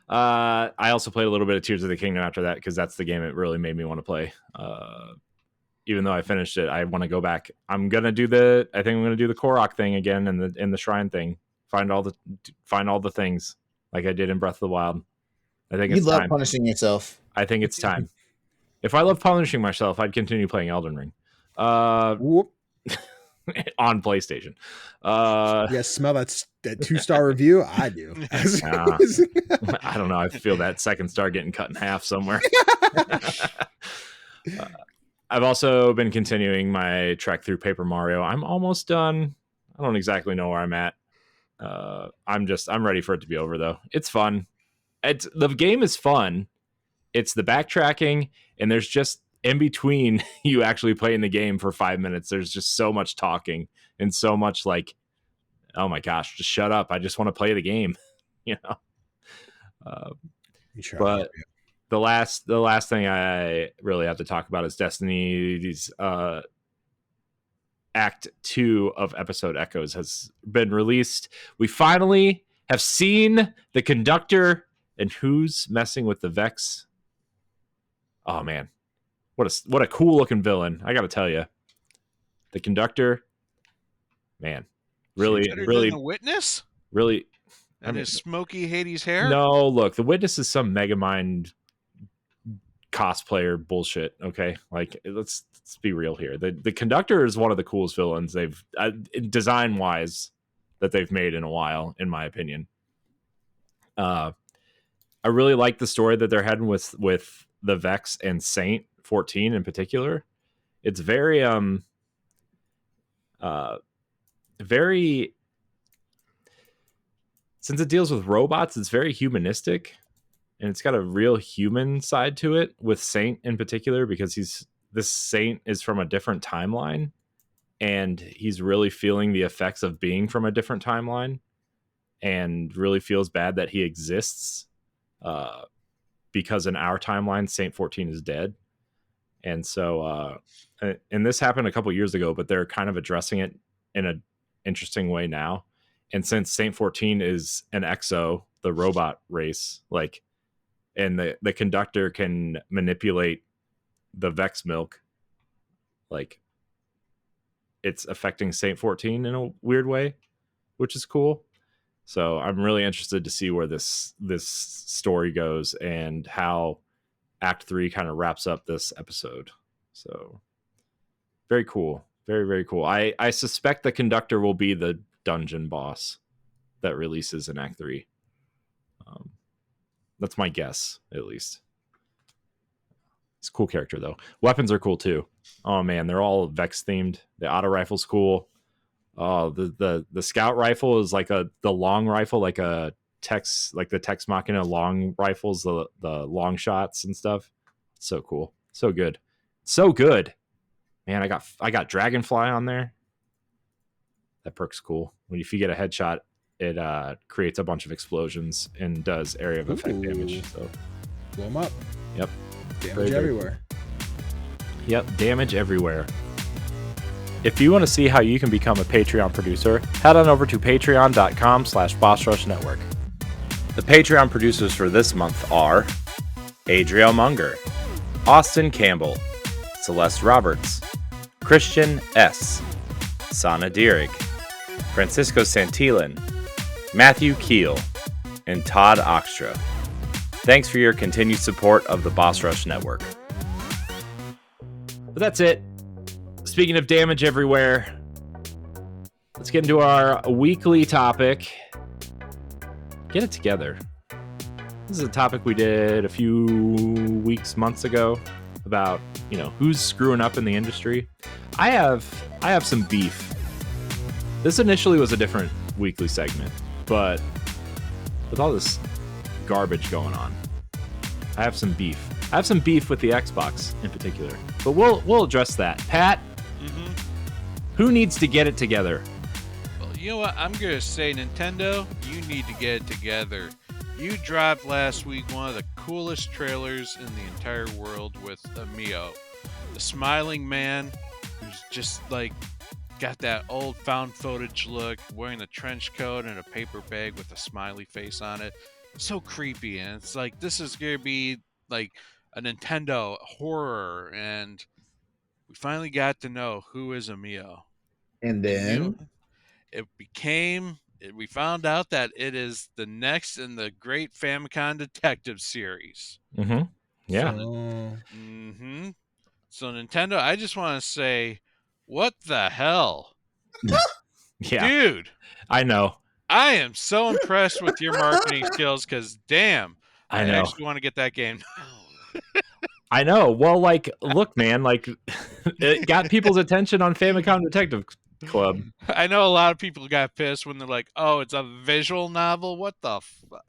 I also played a little bit of Tears of the Kingdom after that because that's the game it really made me want to play. Even though I finished it, I want to go back. I think I'm gonna do the Korok thing again and the shrine thing. Find all the things like I did in Breath of the Wild. I think you it's love time. punishing yourself. I think it's time. If I love punishing myself, I'd continue playing Elden Ring. On PlayStation. Yeah, smell that 2-star review? I do. I don't know. I feel that second star getting cut in half somewhere. I've also been continuing my trek through Paper Mario. I'm almost done. I don't exactly know where I'm at. I'm ready for it to be over though. It's fun. The game is fun. It's the backtracking and there's just in between you actually playing the game for 5 minutes, there's just so much talking and so much like, oh my gosh, just shut up. I just want to play the game, you know? But the last thing I really have to talk about is Destiny's Act 2 of Episode Echoes has been released. We finally have seen the conductor and who's messing with the Vex. Oh man. What a cool looking villain. I got to tell you, the conductor, man, really than the Witness, really. And his smoky Hades hair. No, look, the Witness is some Megamind cosplayer bullshit. Okay, like let's be real here. The conductor is one of the coolest villains they've design wise that they've made in a while, in my opinion. I really like the story that they're heading with the Vex and Saint 14 in particular. It's very very, since it deals with robots, it's very humanistic, and it's got a real human side to it with Saint in particular, because this Saint is from a different timeline, and he's really feeling the effects of being from a different timeline, and really feels bad that he exists, because in our timeline Saint 14 is dead. And so and this happened a couple years ago, but they're kind of addressing it in an interesting way now. And since Saint 14 is an exo, the robot race, like, and the conductor can manipulate the Vex milk, like, it's affecting Saint 14 in a weird way, which is cool. So I'm really interested to see where this story goes and how Act 3 kind of wraps up this episode. So very cool. Very, very cool. I suspect the conductor will be the dungeon boss that releases in Act 3. That's my guess, at least. It's a cool character, though. Weapons are cool, too. Oh, man, they're all Vex themed. The auto rifle's cool. Oh, the scout rifle is like the long rifle, like a Tex, like the Tex Machina long rifles, the long shots and stuff. So cool. So good. So good. Man, I got Dragonfly on there. That perk's cool. If you get a headshot, it creates a bunch of explosions and does area of effect damage. So blow them up. Yep. Damage everywhere. Yep, damage everywhere. If you want to see how you can become a Patreon producer, head on over to patreon.com/BossRushNetwork. The Patreon producers for this month are Adriel Munger, Austin Campbell, Celeste Roberts, Christian S., Sana Dirrig, Francisco Santillan, Matthew Keel, and Todd Oxtra. Thanks for your continued support of the Boss Rush Network. But that's it. Speaking of damage everywhere, let's get into our weekly topic. Get it together. This is a topic we did a few months ago about, who's screwing up in the industry. I have some beef. This initially was a different weekly segment, but with all this garbage going on, I have some beef. I have some beef with the Xbox in particular, but we'll address that. Pat, who needs to get it together? Well, you know what? I'm going to say, Nintendo, you need to get it together. You dropped last week one of the coolest trailers in the entire world with a Mio. The smiling man who's just like got that old found footage look, wearing a trench coat and a paper bag with a smiley face on it. It's so creepy, and it's like, this is going to be like a Nintendo horror, and we finally got to know who is a Mio. And then we found out that it is the next in the Great Famicom Detective series. Mm-hmm. Yeah. So Nintendo, I just want to say, what the hell? Yeah. Dude. I know. I am so impressed with your marketing skills, because damn, I actually want to get that game. I know. Well, like, look, man, like, it got people's attention on Famicom Detective Club. I know a lot of people got pissed when they're like, "Oh, it's a visual novel. What the, But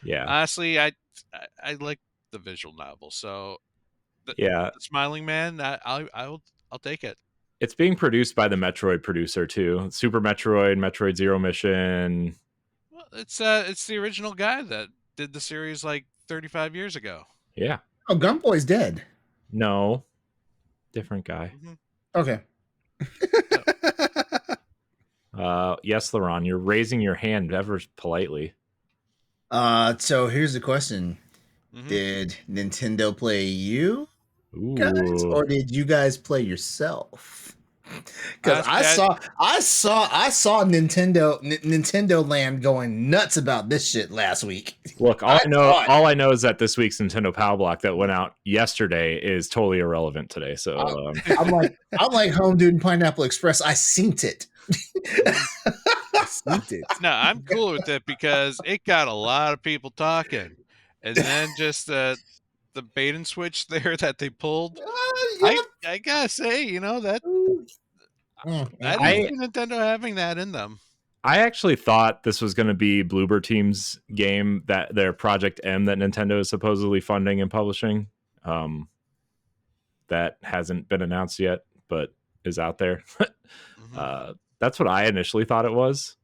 yeah, honestly, I like the visual novel. So, the Smiling Man, I'll take it. It's being produced by the Metroid producer too. Super Metroid, Metroid Zero Mission. Well, it's the original guy that did the series like 35 years ago. Yeah. Oh, Gunboy's dead. No, different guy. Okay. Yes, LeRon, you're raising your hand ever politely. So here's the question: did Nintendo play you guys, or did you guys play yourself? Because I saw Nintendo Land going nuts about this shit last week. Look, all I know is that this week's Nintendo Power Block that went out yesterday is totally irrelevant today. So I'm like Home Dude and Pineapple Express. I seen it. eat it. No, I'm cool with it because it got a lot of people talking, and then just the bait and switch there that they pulled. I gotta say, that I didn't see Nintendo having that in them. I actually thought this was going to be Bloober Team's game, that their Project M that Nintendo is supposedly funding and publishing. That hasn't been announced yet, but is out there. That's what I initially thought it was.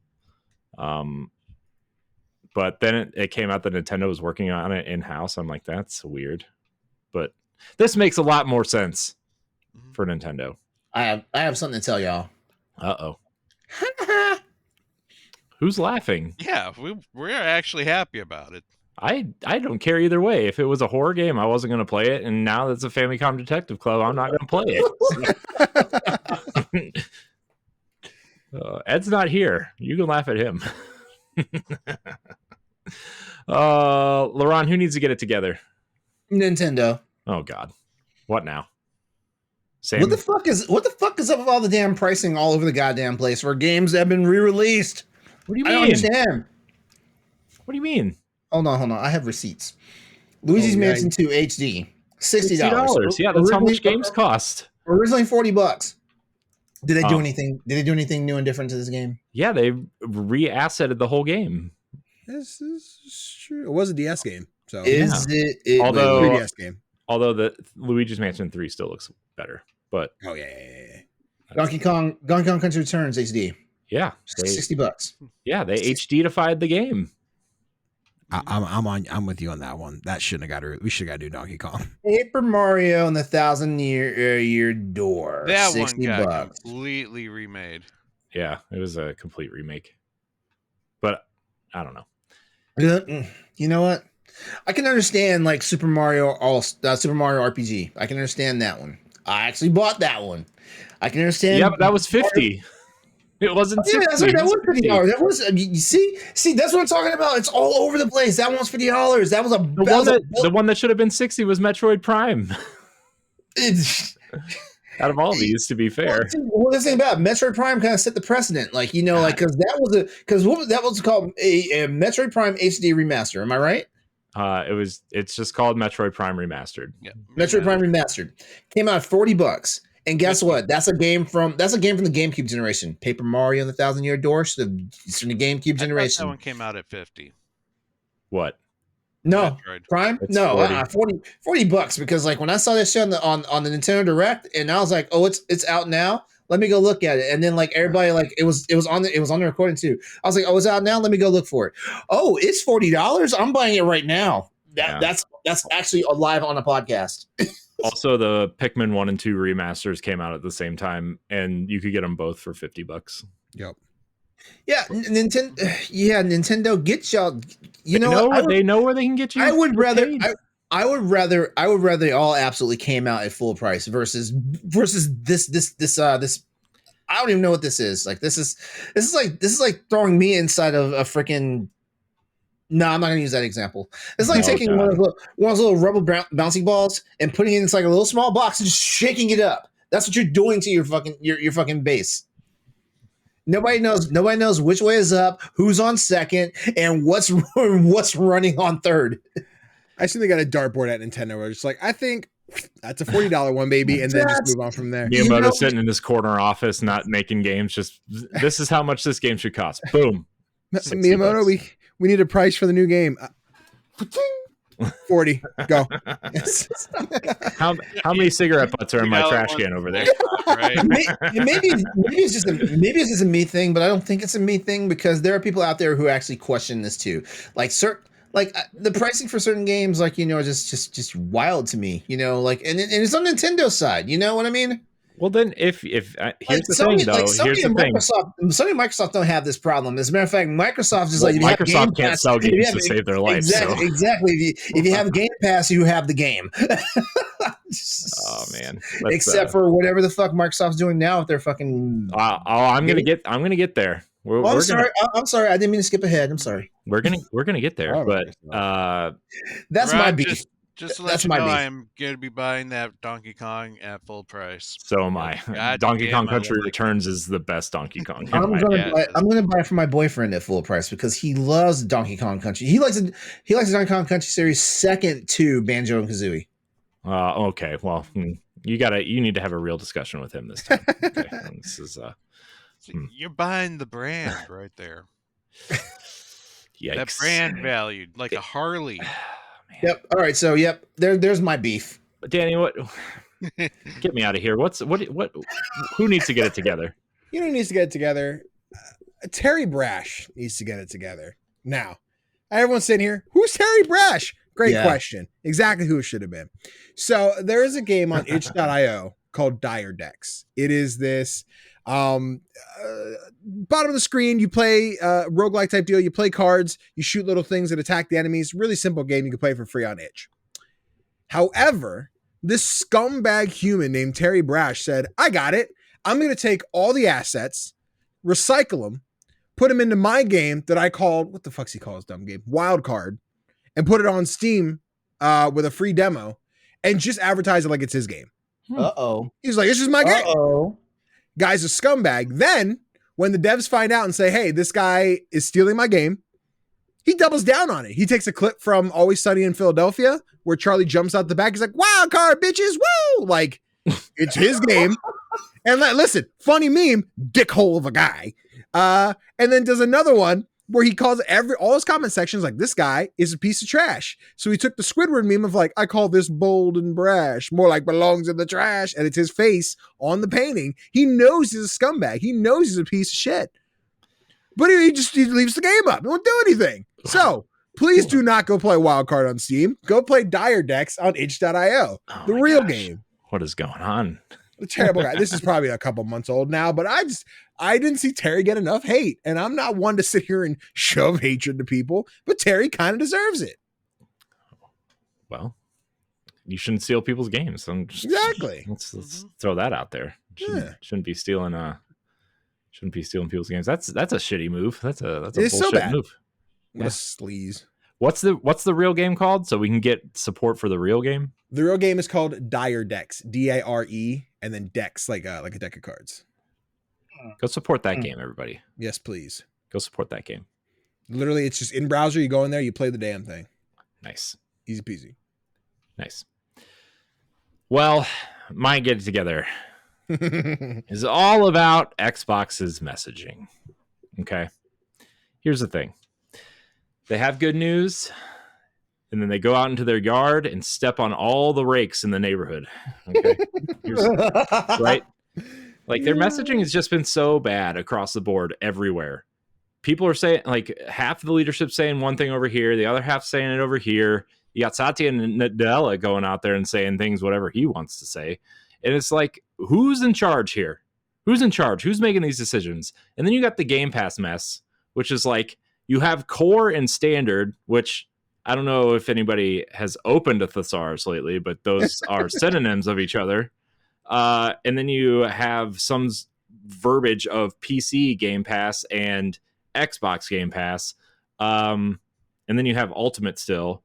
But then it came out that Nintendo was working on it in-house. I'm like, that's weird. But this makes a lot more sense for Nintendo. I have something to tell y'all. Uh-oh. Who's laughing? Yeah, we're actually happy about it. I don't care either way. If it was a horror game, I wasn't going to play it. And now that's a Famicom Detective Club, I'm not going to play it. Ed's not here. You can laugh at him. LeRon, who needs to get it together? Nintendo. Oh God, what now? Same. What the fuck is up with all the damn pricing all over the goddamn place for games that have been re-released? What do you mean? I don't understand. What do you mean? Hold on. I have receipts. Luigi's Mansion 2 HD, $60. Yeah, that's how much games cost. Originally $40. Did they do anything? Did they do anything new and different to this game? Yeah, they re-assetted the whole game. This is true. It was a DS game, so Is it? Although 3DS game. Although the Luigi's Mansion 3 still looks better, but yeah. Donkey Kong Country Returns HD. Yeah, $60. Yeah, they HD-ified the game. I'm with you on that one. That shouldn't have got. We should have got to do Donkey Kong. Paper Mario and the 1,000-Year Door. That $60. one got completely remade. Yeah, it was a complete remake. But I don't know. You know what? I can understand like Super Mario RPG. I can understand that one. I actually bought that one. I can understand. Yeah, but that was $50. It wasn't $60. Yeah, that was $50. That was you see, that's what I'm talking about. It's all over the place. That one's $50. That was the one that should have been $60 was Metroid Prime. Out of all these, to be fair. Well, the thing about Metroid Prime kind of set the precedent, like because that was called a Metroid Prime HD remaster. Am I right? It's just called Metroid Prime Remastered. Yeah, Metroid Prime Remastered came out at $40. And guess what? That's a game from the GameCube generation. Paper Mario and the 1,000-Year Door. It's from the GameCube generation. That one came out at 50. What? No, Metroid. Prime. It's no, 40. $40 because like when I saw this shit on the Nintendo Direct, and I was like, oh, it's out now. Let me go look at it. And then like everybody like it was on the recording too. I was like, oh, it's out now. Let me go look for it. Oh, it's $40. I'm buying it right now. That's actually live on a podcast. Also, the Pikmin 1 and 2 remasters came out at the same time, and you could get them both for $50. Yep. Yeah, Nintendo gets y'all. They know where they can get you. I would rather they all absolutely came out at full price versus this. I don't even know what this is. Like this is like throwing me inside of a freaking. No, I'm not gonna use that example. It's like taking one of those little rubber bouncy balls and putting it in like a little small box and just shaking it up. That's what you're doing to your fucking base. Nobody knows which way is up, who's on second, and what's running on third. I assume they got a dartboard at Nintendo where it's like, I think that's a $40 one, baby, and then just move on from there. Miyamoto sitting in his corner office, not making games. Just this is how much this game should cost. Boom. Miyamoto, we need a price for the new game. 40. Go. How many cigarette butts are in my trash can over there? Right. Maybe it's just a me thing, but I don't think it's a me thing because there are people out there who actually question this too. Like the pricing for certain games, like just wild to me. And it's on Nintendo's side. You know what I mean? Well, then, here's the thing, though. Here's the thing. Sony and Microsoft don't have this problem. As a matter of fact, Microsoft is Microsoft can't sell games to save their life. Exactly. If you have Game Pass, you have the game. Oh man! Except for whatever the fuck Microsoft's doing now with their fucking. I'm gonna get there. I'm sorry. I didn't mean to skip ahead. I'm sorry. We're gonna get there, but that's my beef. Just to let That's you my know, beef. I'm going to be buying that Donkey Kong at full price. So am I. God Donkey damn, Kong I Country like Returns is the best Donkey Kong. in I'm my gonna Yeah, buy. it is. I'm gonna buy it for my boyfriend at full price because he loves Donkey Kong Country. He likes the Donkey Kong Country series second to Banjo and Kazooie. Okay, well, you need to have a real discussion with him this time. Okay, this is See, you're buying the brand right there. yikes. That brand valued like a Harley. Yep. All right. So there's my beef. Danny, what? Get me out of here. What? Who needs to get it together? You know who needs to get it together? Terry Brash needs to get it together. Now, everyone's sitting here, who's Terry Brash? Great question. Exactly who it should have been. So there is a game on itch.io called Dire Decks. It is this bottom of the screen, you play roguelike type deal. You play cards, you shoot little things that attack the enemies. Really simple game you can play for free on itch. However, this scumbag human named Terry Brash said, I got it. I'm going to take all the assets, recycle them, put them into my game that I called, what the fuck's he call his dumb game? Wildcard, and put it on Steam with a free demo and just advertise it like it's his game. Uh-oh. He's like, this is my game. Uh-oh. Guy's a scumbag. Then when the devs find out and say, hey, this guy is stealing my game, he doubles down on it. He takes a clip from Always Sunny in Philadelphia where Charlie jumps out the back. He's like, wild card, bitches, woo! Like, it's his game. And listen, funny meme, dickhole of a guy. And then does another one where he calls all his comment sections like, this guy is a piece of trash. So he took the Squidward meme of like, I call this bold and brash, more like belongs in the trash. And it's his face on the painting. He knows he's a scumbag. He knows he's a piece of shit. But he leaves the game up. He won't do anything. So please do not go play Wildcard on Steam. Go play Dire Decks on itch.io. The real game. What is going on? The terrible guy. This is probably a couple months old now, but I didn't see Terry get enough hate. And I'm not one to sit here and shove hatred to people, but Terry kind of deserves it. Well, you shouldn't steal people's games. Exactly. Let's throw that out there. Shouldn't be stealing people's games. That's a shitty move. That's a bullshit so bad. move. What a sleaze. What's the real game called? So we can get support for the real game. The real game is called Dire Decks, Dire, and then Decks, like a deck of cards. Go support that game, everybody. Yes, please. Go support that game. Literally, it's just in browser. You go in there, you play the damn thing. Nice. Easy peasy. Nice. Well, my get it together is all about Xbox's messaging. Okay. Here's the thing. They have good news, and then they go out into their yard and step on all the rakes in the neighborhood. Okay. Right? Like their messaging has just been so bad across the board everywhere. People are saying, like, half of the leadership saying one thing over here, the other half saying it over here. You got Satya and Nadella going out there and saying things whatever he wants to say. And it's like, who's in charge here? Who's in charge? Who's making these decisions? And then you got the Game Pass mess, which is like, you have core and standard, which I don't know if anybody has opened a thesaurus lately, but those are synonyms of each other. And then you have some verbiage of PC Game Pass and Xbox Game Pass. And then you have Ultimate still.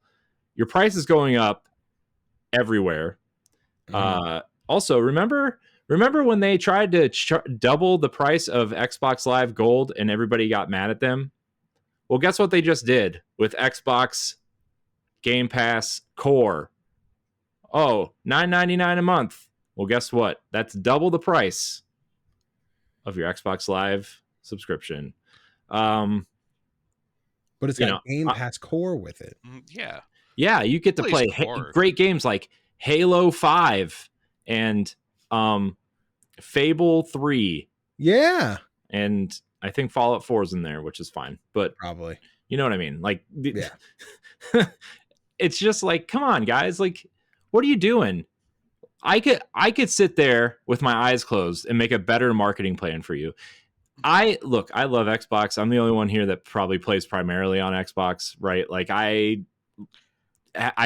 Your price is going up everywhere. Also, remember when they tried to double the price of Xbox Live Gold and everybody got mad at them? Well, guess what they just did with Xbox Game Pass Core? Oh, $9.99 a month. Well, guess what? That's double the price of your Xbox Live subscription. But it's got Game Pass Core with it. Yeah. Yeah, you get to play great games like Halo 5 and Fable 3. Yeah. And I think Fallout 4 is in there, which is fine. But probably. You know what I mean? Like, yeah. It's just like, come on, guys. Like, what are you doing? I could sit there with my eyes closed and make a better marketing plan for you. I love Xbox. I'm the only one here that probably plays primarily on Xbox, right? Like I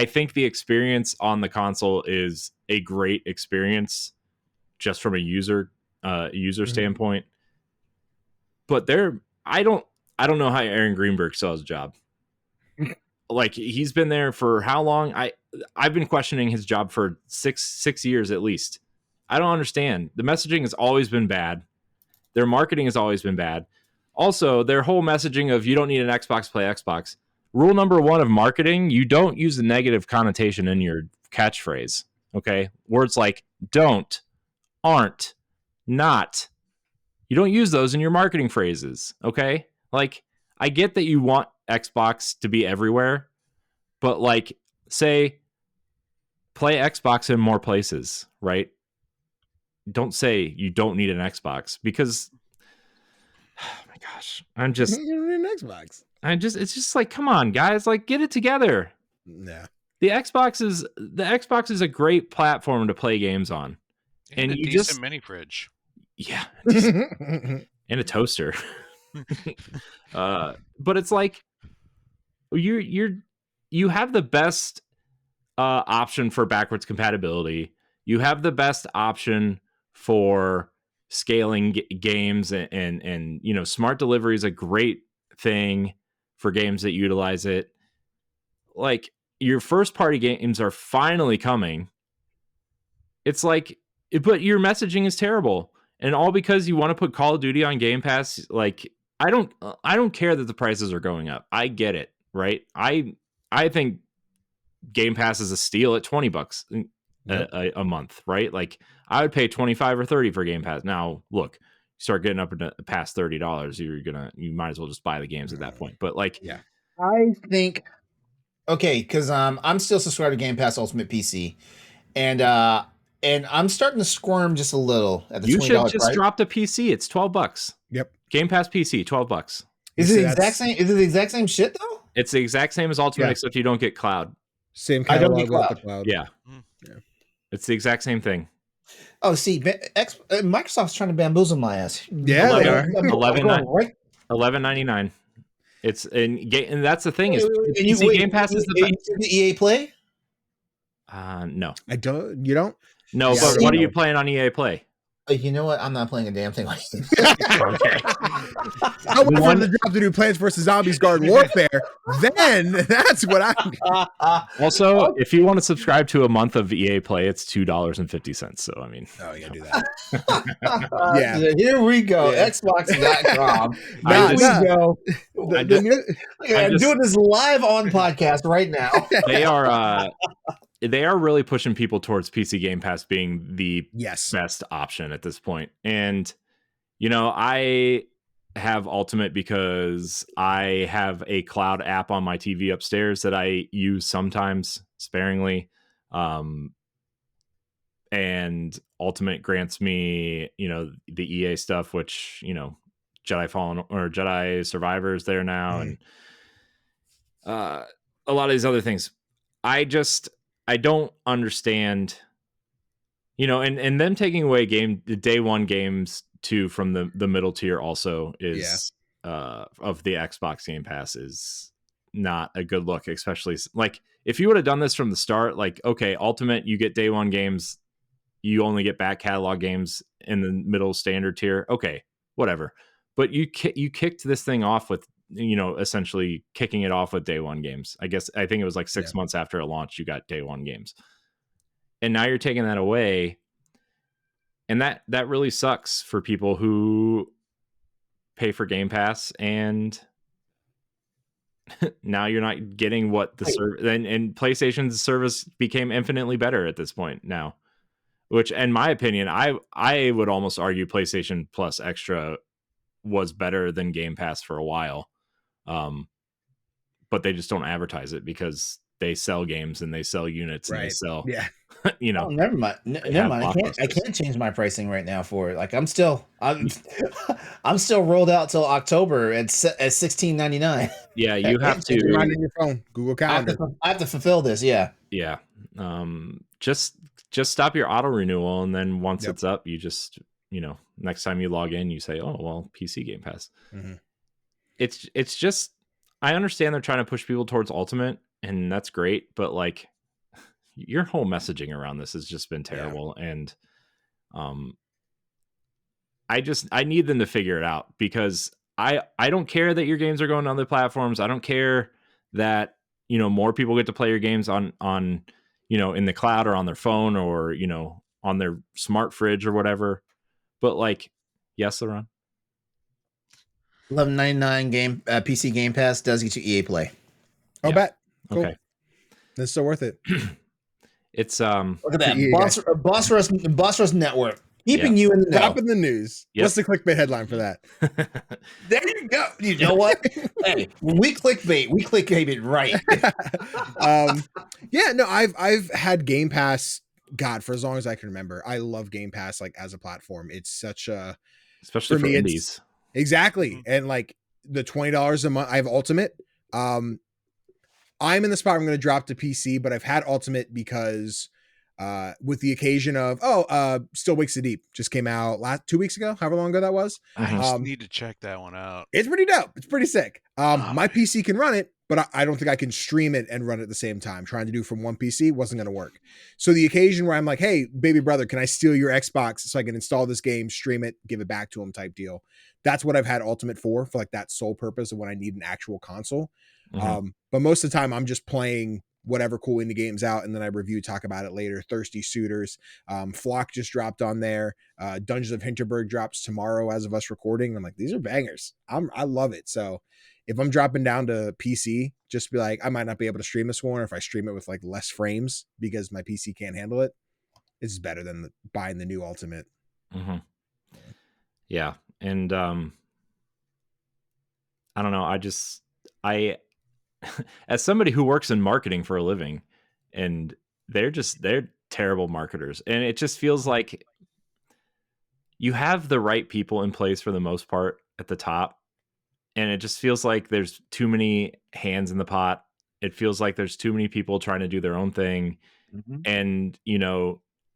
think the experience on the console is a great experience just from a user standpoint. But I don't know how Aaron Greenberg still has a job. like he's been there for how long? I've been questioning his job for six years at least. I don't understand. The messaging has always been bad. Their marketing has always been bad. Also, their whole messaging of you don't need an Xbox, play Xbox. Rule number 1 of marketing, you don't use the negative connotation in your catchphrase. Okay? Words like don't, aren't, not. You don't use those in your marketing phrases. Okay? Like, I get that you want Xbox to be everywhere, but like, say, play Xbox in more places, right? Don't say you don't need an Xbox because, oh my gosh, you don't need an Xbox. it's just like, come on, guys, like get it together. Yeah. The Xbox is a great platform to play games on, And and a you decent just mini fridge. yeah, and a toaster. But it's like you have the best option for backwards compatibility. You have the best option for scaling games and you know, smart delivery is a great thing for games that utilize it. Like, your first party games are finally coming. It's like, but your messaging is terrible, and all because you want to put Call of Duty on Game Pass. Like, I don't care that the prices are going up. I get it, right? I think Game Pass is a steal at $20 a month, right? Like, I would pay 25 or 30 for Game Pass. Now, look, you start getting up past $30, you might as well just buy the games at that point. But like, Yeah. I think okay, because I'm still subscribed to Game Pass Ultimate PC, and I'm starting to squirm just a little at the you $20 should just price. drop the PC. It's $12. Yep. Game Pass PC, $12. Is it the exact same? Is it the exact same shit though? It's the exact same as Ultimate, except you don't get cloud. Same I don't catalog get with the cloud. Yeah. Yeah. It's the exact same thing. Oh, see, Microsoft's trying to bamboozle my ass. Yeah, they are. $11.99. It's and that's the thing is PC Game Pass is the EA Play. No, I don't. You don't. no. Yeah, But I what are don't you know. playing on EA Play? You know what? I'm not playing a damn thing like this. Okay. I went for the job to do Plants vs Zombies Garden Warfare. Then that's what I. Also, if you want to subscribe to a month of EA Play, it's $2.50. So I mean, Oh yeah, do that. Yeah. Here we go. Yeah. Xbox.com. I Here just- we go. I'm doing this live on podcast right now. they are really pushing people towards PC Game Pass being the Yes. best option at this point. And you know, I have Ultimate because I have a cloud app on my TV upstairs that I use sometimes sparingly. And Ultimate grants me, you know, the EA stuff, which, you know, Jedi Fallen or Jedi Survivors there now, and a lot of these other things. I don't understand, you know, and them taking away day one games too from the middle tier also is of the Xbox Game Pass is not a good look, especially like if you would have done this from the start, like, okay, Ultimate, you get day one games, you only get back catalog games in the middle standard tier. Okay, whatever. But you kicked this thing off with, you know, essentially kicking it off with day one games. I think it was like 6 months after it launched, you got day one games. And now you're taking that away. And that really sucks for people who pay for Game Pass, and now you're not getting what the service and PlayStation's service became infinitely better at this point now. Which, in my opinion, I would almost argue PlayStation Plus Extra was better than Game Pass for a while. But they just don't advertise it because they sell games and they sell units and they sell, you know. Oh, never mind. Never mind. I can't change my pricing right now for it. Like I'm still rolled out till October at $16.99. Yeah, you have to remind in your phone, Google Calendar. I have to fulfill this. Yeah. Yeah. Just stop your auto renewal, and then once it's up, you just, you know, next time you log in, you say, oh well, PC Game Pass. Mm-hmm. It's just, I understand they're trying to push people towards Ultimate, and that's great, but like your whole messaging around this has just been terrible. And I need them to figure it out, because I don't care that your games are going to other platforms. I don't care that more people get to play your games on in the cloud or on their phone or on their smart fridge or whatever. But like, yes, LeRon. $11.99 game PC Game Pass does get you EA Play. Oh, Yeah. bet. Cool. Okay. That's so worth it. It's Look at that EA Boss Rush Network keeping you in the know. Top in the news. Yep. What's the clickbait headline for that? There you go. You know what? Hey, when we clickbait it right. Yeah, no, I've had Game Pass, God, for as long as I can remember. I love Game Pass like as a platform. It's such a, especially for me, indies. Exactly. And like the $20 a month, I have Ultimate. I'm in the spot where I'm going to drop to PC, but I've had Ultimate because with the occasion of Still Wakes the Deep just came out 2 weeks ago, however long ago that was. I just need to check that one out. It's pretty dope. It's pretty sick. My PC can run it, but I don't think I can stream it and run it at the same time. Trying to do from one PC wasn't going to work. So the occasion where I'm like, hey, baby brother, can I steal your Xbox so I can install this game, stream it, give it back to him type deal. That's what I've had Ultimate for like that sole purpose of when I need an actual console. Mhm. But most of the time I'm just playing whatever cool indie games out, and then I talk about it later. Thirsty Suitors, Flock just dropped on there. Dungeons of Hinterberg drops tomorrow as of us recording. I'm like, these are bangers. I love it. So if I'm dropping down to PC, just be like, I might not be able to stream this one, or if I stream it with like less frames because my PC can't handle it, it's better than buying the new Ultimate. Mm-hmm. Yeah. And I don't know. I as somebody who works in marketing for a living, and they're terrible marketers, and it just feels like you have the right people in place for the most part at the top, and it just feels like there's too many hands in the pot. It feels like there's too many people trying to do their own thing. Mm-hmm. And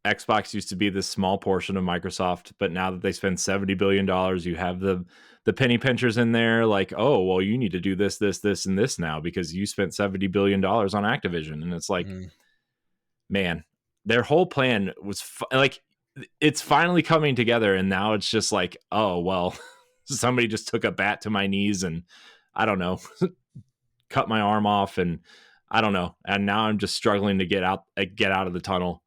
Xbox used to be this small portion of Microsoft, but now that they spend $70 billion, you have the penny pinchers in there like, oh, well, you need to do this, and this now because you spent $70 billion on Activision. And it's like, man, their whole plan was like, it's finally coming together. And now it's just like, oh, well, somebody just took a bat to my knees and I don't know, cut my arm off. And I don't know. And now I'm just struggling to get out of the tunnel.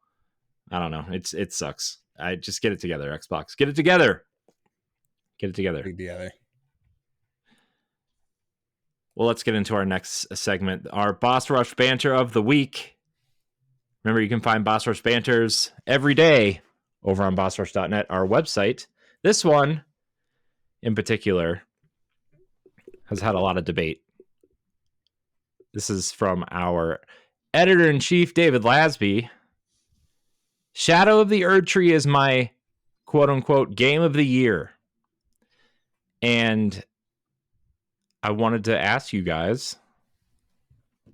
I don't know. It sucks. I just get it together, Xbox. Get it together. Get it together. Well, let's get into our next segment, our Boss Rush Banter of the week. Remember, you can find Boss Rush Banters every day over on bossrush.net, our website. This one, in particular, has had a lot of debate. This is from our editor-in-chief, David Lasby. Shadow of the Erdtree is my quote-unquote game of the year. And I wanted to ask you guys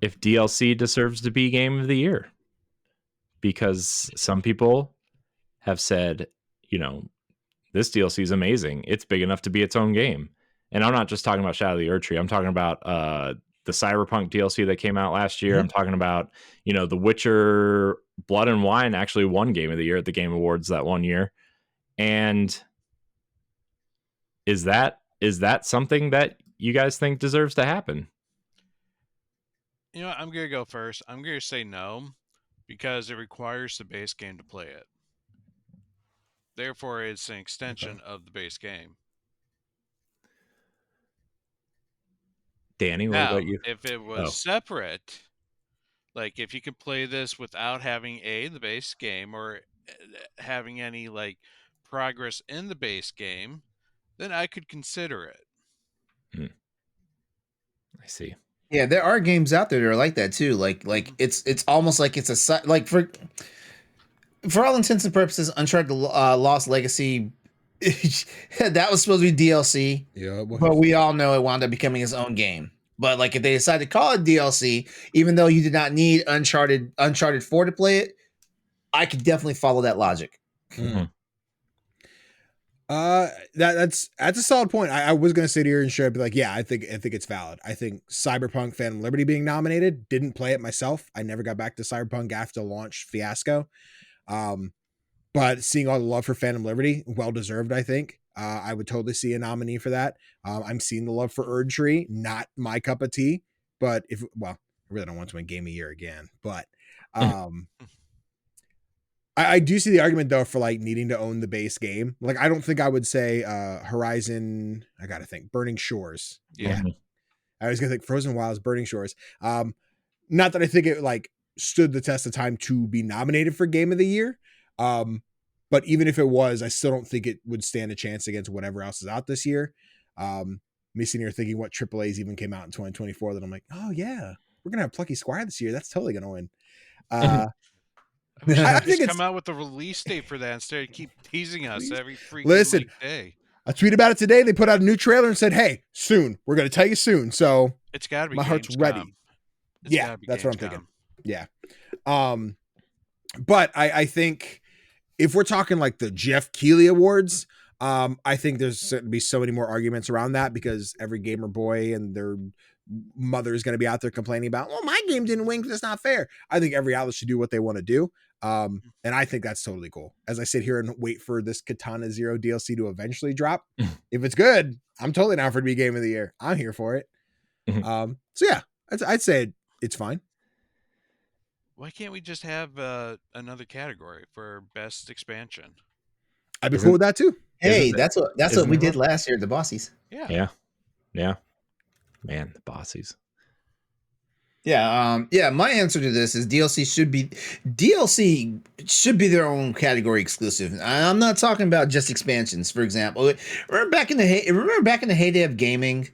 if DLC deserves to be game of the year. Because some people have said, this DLC is amazing. It's big enough to be its own game. And I'm not just talking about Shadow of the Erdtree. I'm talking about the Cyberpunk DLC that came out last year. Mm-hmm. I'm talking about, The Witcher Blood and Wine actually won Game of the Year at the Game Awards that one year. And is that something that you guys think deserves to happen? I'm going to go first. I'm going to say no, because it requires the base game to play it. Therefore, it's an extension of the base game. Danny, what about you? If it was separate, like if you could play this without having the base game or having any like progress in the base game, then I could consider it. I see. Yeah, there are games out there that are like that too. Like it's almost like it's a like for all intents and purposes, Uncharted Lost Legacy. That was supposed to be DLC. Yeah, but we all know it wound up becoming its own game. But like if they decide to call it DLC, even though you did not need Uncharted 4 to play it, I could definitely follow that logic. Mm-hmm. That's a solid point. I was gonna sit here and show, be like, yeah, I think it's valid. I think Cyberpunk Phantom Liberty being nominated, didn't play it myself. I never got back to Cyberpunk after launch fiasco. But seeing all the love for Phantom Liberty, well deserved, I think. I would totally see a nominee for that. I'm seeing the love for Erdtree, not my cup of tea, but really don't want to win Game of the Year again, but I do see the argument though for like needing to own the base game. Like I don't think I would say Horizon. I gotta think. Burning Shores. Yeah. I was gonna think Frozen Wilds, Burning Shores. Not that I think it like stood the test of time to be nominated for Game of the Year. But even if it was, I still don't think it would stand a chance against whatever else is out this year. Me sitting here thinking what AAA's even came out in 2024 that I'm like, oh yeah, we're gonna have Plucky Squire this year. That's totally gonna win. I think think it's- come out with the release date for that instead of keep teasing us every freaking Listen, day. I tweeted about it today. They put out a new trailer and said, "Hey, soon. We're going to tell you soon." So It's got to be. my heart's Gamescom. ready. It's Yeah, gotta be that's what I'm Gamescom. thinking. Yeah. But I think if we're talking like the Jeff Keighley Awards, I think there's going to be so many more arguments around that because every gamer boy and their mother is going to be out there complaining about, well, my game didn't win because it's not fair. I think every outlet should do what they want to do. And I think that's totally cool. As I sit here and wait for this Katana Zero DLC to eventually drop, if it's good, I'm totally down for it to be Game of the Year. I'm here for it. So yeah, I'd say it's fine. Why can't we just have another category for best expansion? I'd be cool with that too. Hey, that's what we it did last year at the Bossies. Yeah. Yeah. Man, the bossies. Yeah, my answer to this is DLC should be their own category exclusive. I'm not talking about just expansions. For example, remember back in the heyday of gaming,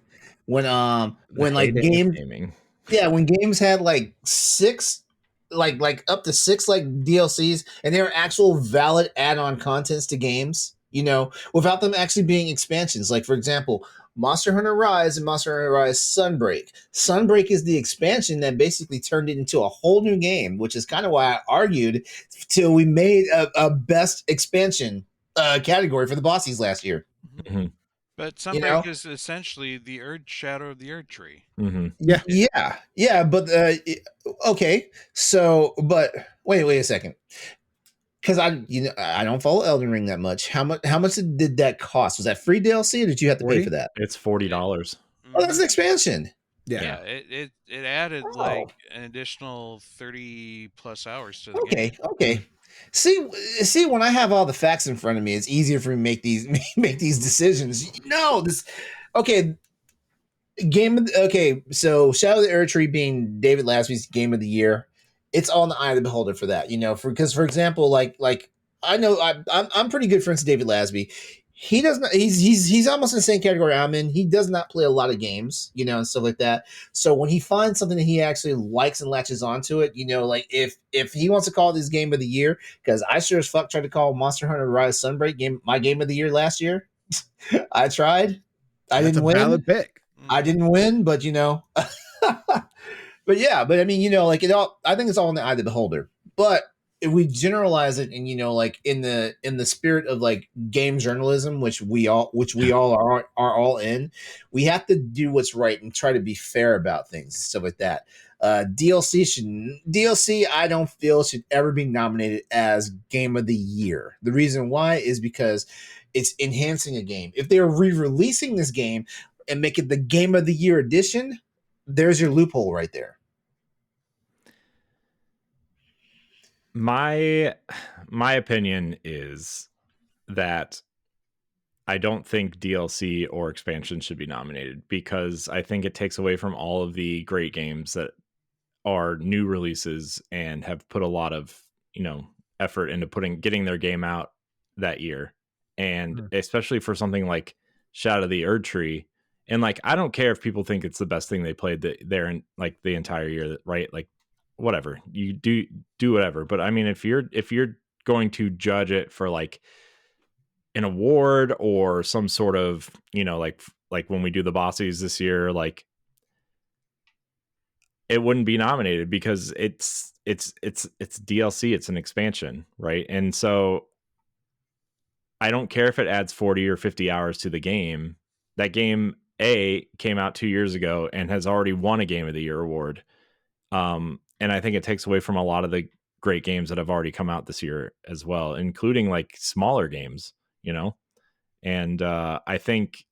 when like gaming. Yeah, when games had like six, like up to six like DLCs, and they were actual valid add-on contents to games. You know, without them actually being expansions. Like for example, Monster Hunter Rise and Monster Hunter Rise Sunbreak. Sunbreak is the expansion that basically turned it into a whole new game, which is kind of why I argued till we made a best expansion category for the Bossies last year. Mm-hmm. But Sunbreak is essentially the Shadow of the Erd Tree. Mm-hmm. Yeah. But okay. So, but wait a second. Because I don't follow Elden Ring that much. How much did that cost? Was that free DLC or did you have to pay for that? It's $40. Oh, that's an expansion. Yeah, it added like an additional 30 plus hours to the game. Okay. See, when I have all the facts in front of me, it's easier for me to make these decisions. So Shadow of the Erd Tree being David Lasby's game of the year, it's all in the eye of the beholder for that, because for example, like I know I'm pretty good friends with David Lasby. He does not. He's almost in the same category I'm in. He does not play a lot of games, and stuff like that. So when he finds something that he actually likes and latches onto it, like if he wants to call this game of the year, because I sure as fuck tried to call Monster Hunter Rise Sunbreak my game of the year last year. I tried. I didn't win. Valid pick. I didn't win, but But yeah, but I mean, like it all. I think it's all in the eye of the beholder. But if we generalize it, and like in the spirit of like game journalism, which we all are all in, we have to do what's right and try to be fair about things and stuff like that. DLC I don't feel should ever be nominated as game of the year. The reason why is because it's enhancing a game. If they're re-releasing this game and make it the game of the year edition, there's your loophole right there. My opinion is that I don't think DLC or expansion should be nominated because I think it takes away from all of the great games that are new releases and have put a lot of, effort into getting their game out that year. And especially for something like Shadow of the Erd Tree. And like, I don't care if people think it's the best thing they played there in like the entire year, right? Like, whatever, you do whatever. But I mean, if you're going to judge it for like an award or some sort of, like when we do the Bossies this year, like it wouldn't be nominated because it's DLC, it's an expansion, right? And so I don't care if it adds 40 or 50 hours to the game. That game came out 2 years ago and has already won a Game of the Year award. And I think it takes away from a lot of the great games that have already come out this year as well, including like smaller games, and I think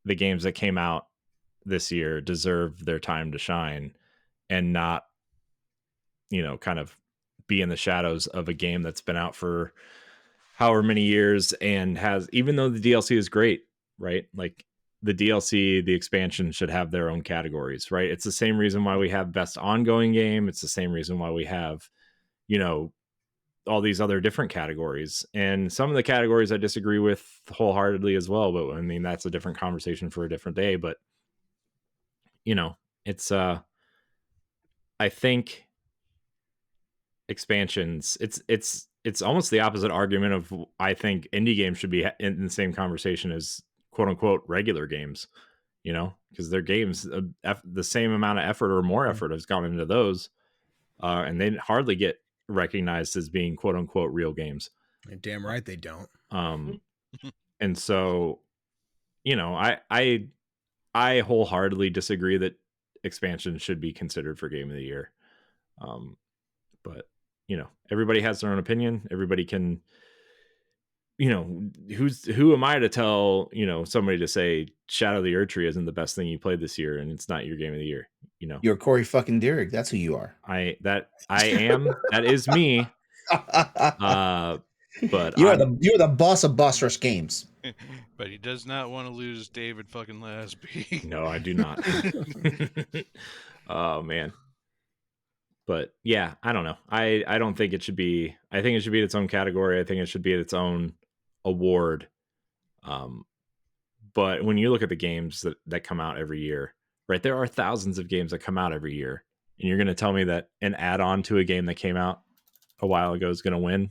the games that came out this year deserve their time to shine. and not, kind of be in the shadows of a game that's been out for however many years and has, even though the DLC is great, right? Like the DLC, the expansion should have their own categories, right? It's the same reason why we have best ongoing game. It's the same reason why we have, all these other different categories. And some of the categories I disagree with wholeheartedly as well. But I mean, that's a different conversation for a different day. But, it's, I think expansions, it's almost the opposite argument of, I think indie games should be in the same conversation as quote unquote regular games, because their games, the same amount of effort or more effort has gone into those, and they hardly get recognized as being quote unquote real games. You're damn right they don't. And so, I wholeheartedly disagree that expansion should be considered for game of the year. But everybody has their own opinion. Everybody can, who am I to tell, somebody to say Shadow of the Erdtree isn't the best thing you played this year and it's not your game of the year. You're Corey fucking Dirrig. That's who you are. I am. That is me. But you're the boss of Boss Rush Games. But he does not want to lose David fucking Lasby. No, I do not. Oh man. But yeah, I don't know. I don't think it should be. I think it should be its own category. I think it should be its own award. But when you look at the games that come out every year, right? There are thousands of games that come out every year, and you're going to tell me that an add-on to a game that came out a while ago is going to win,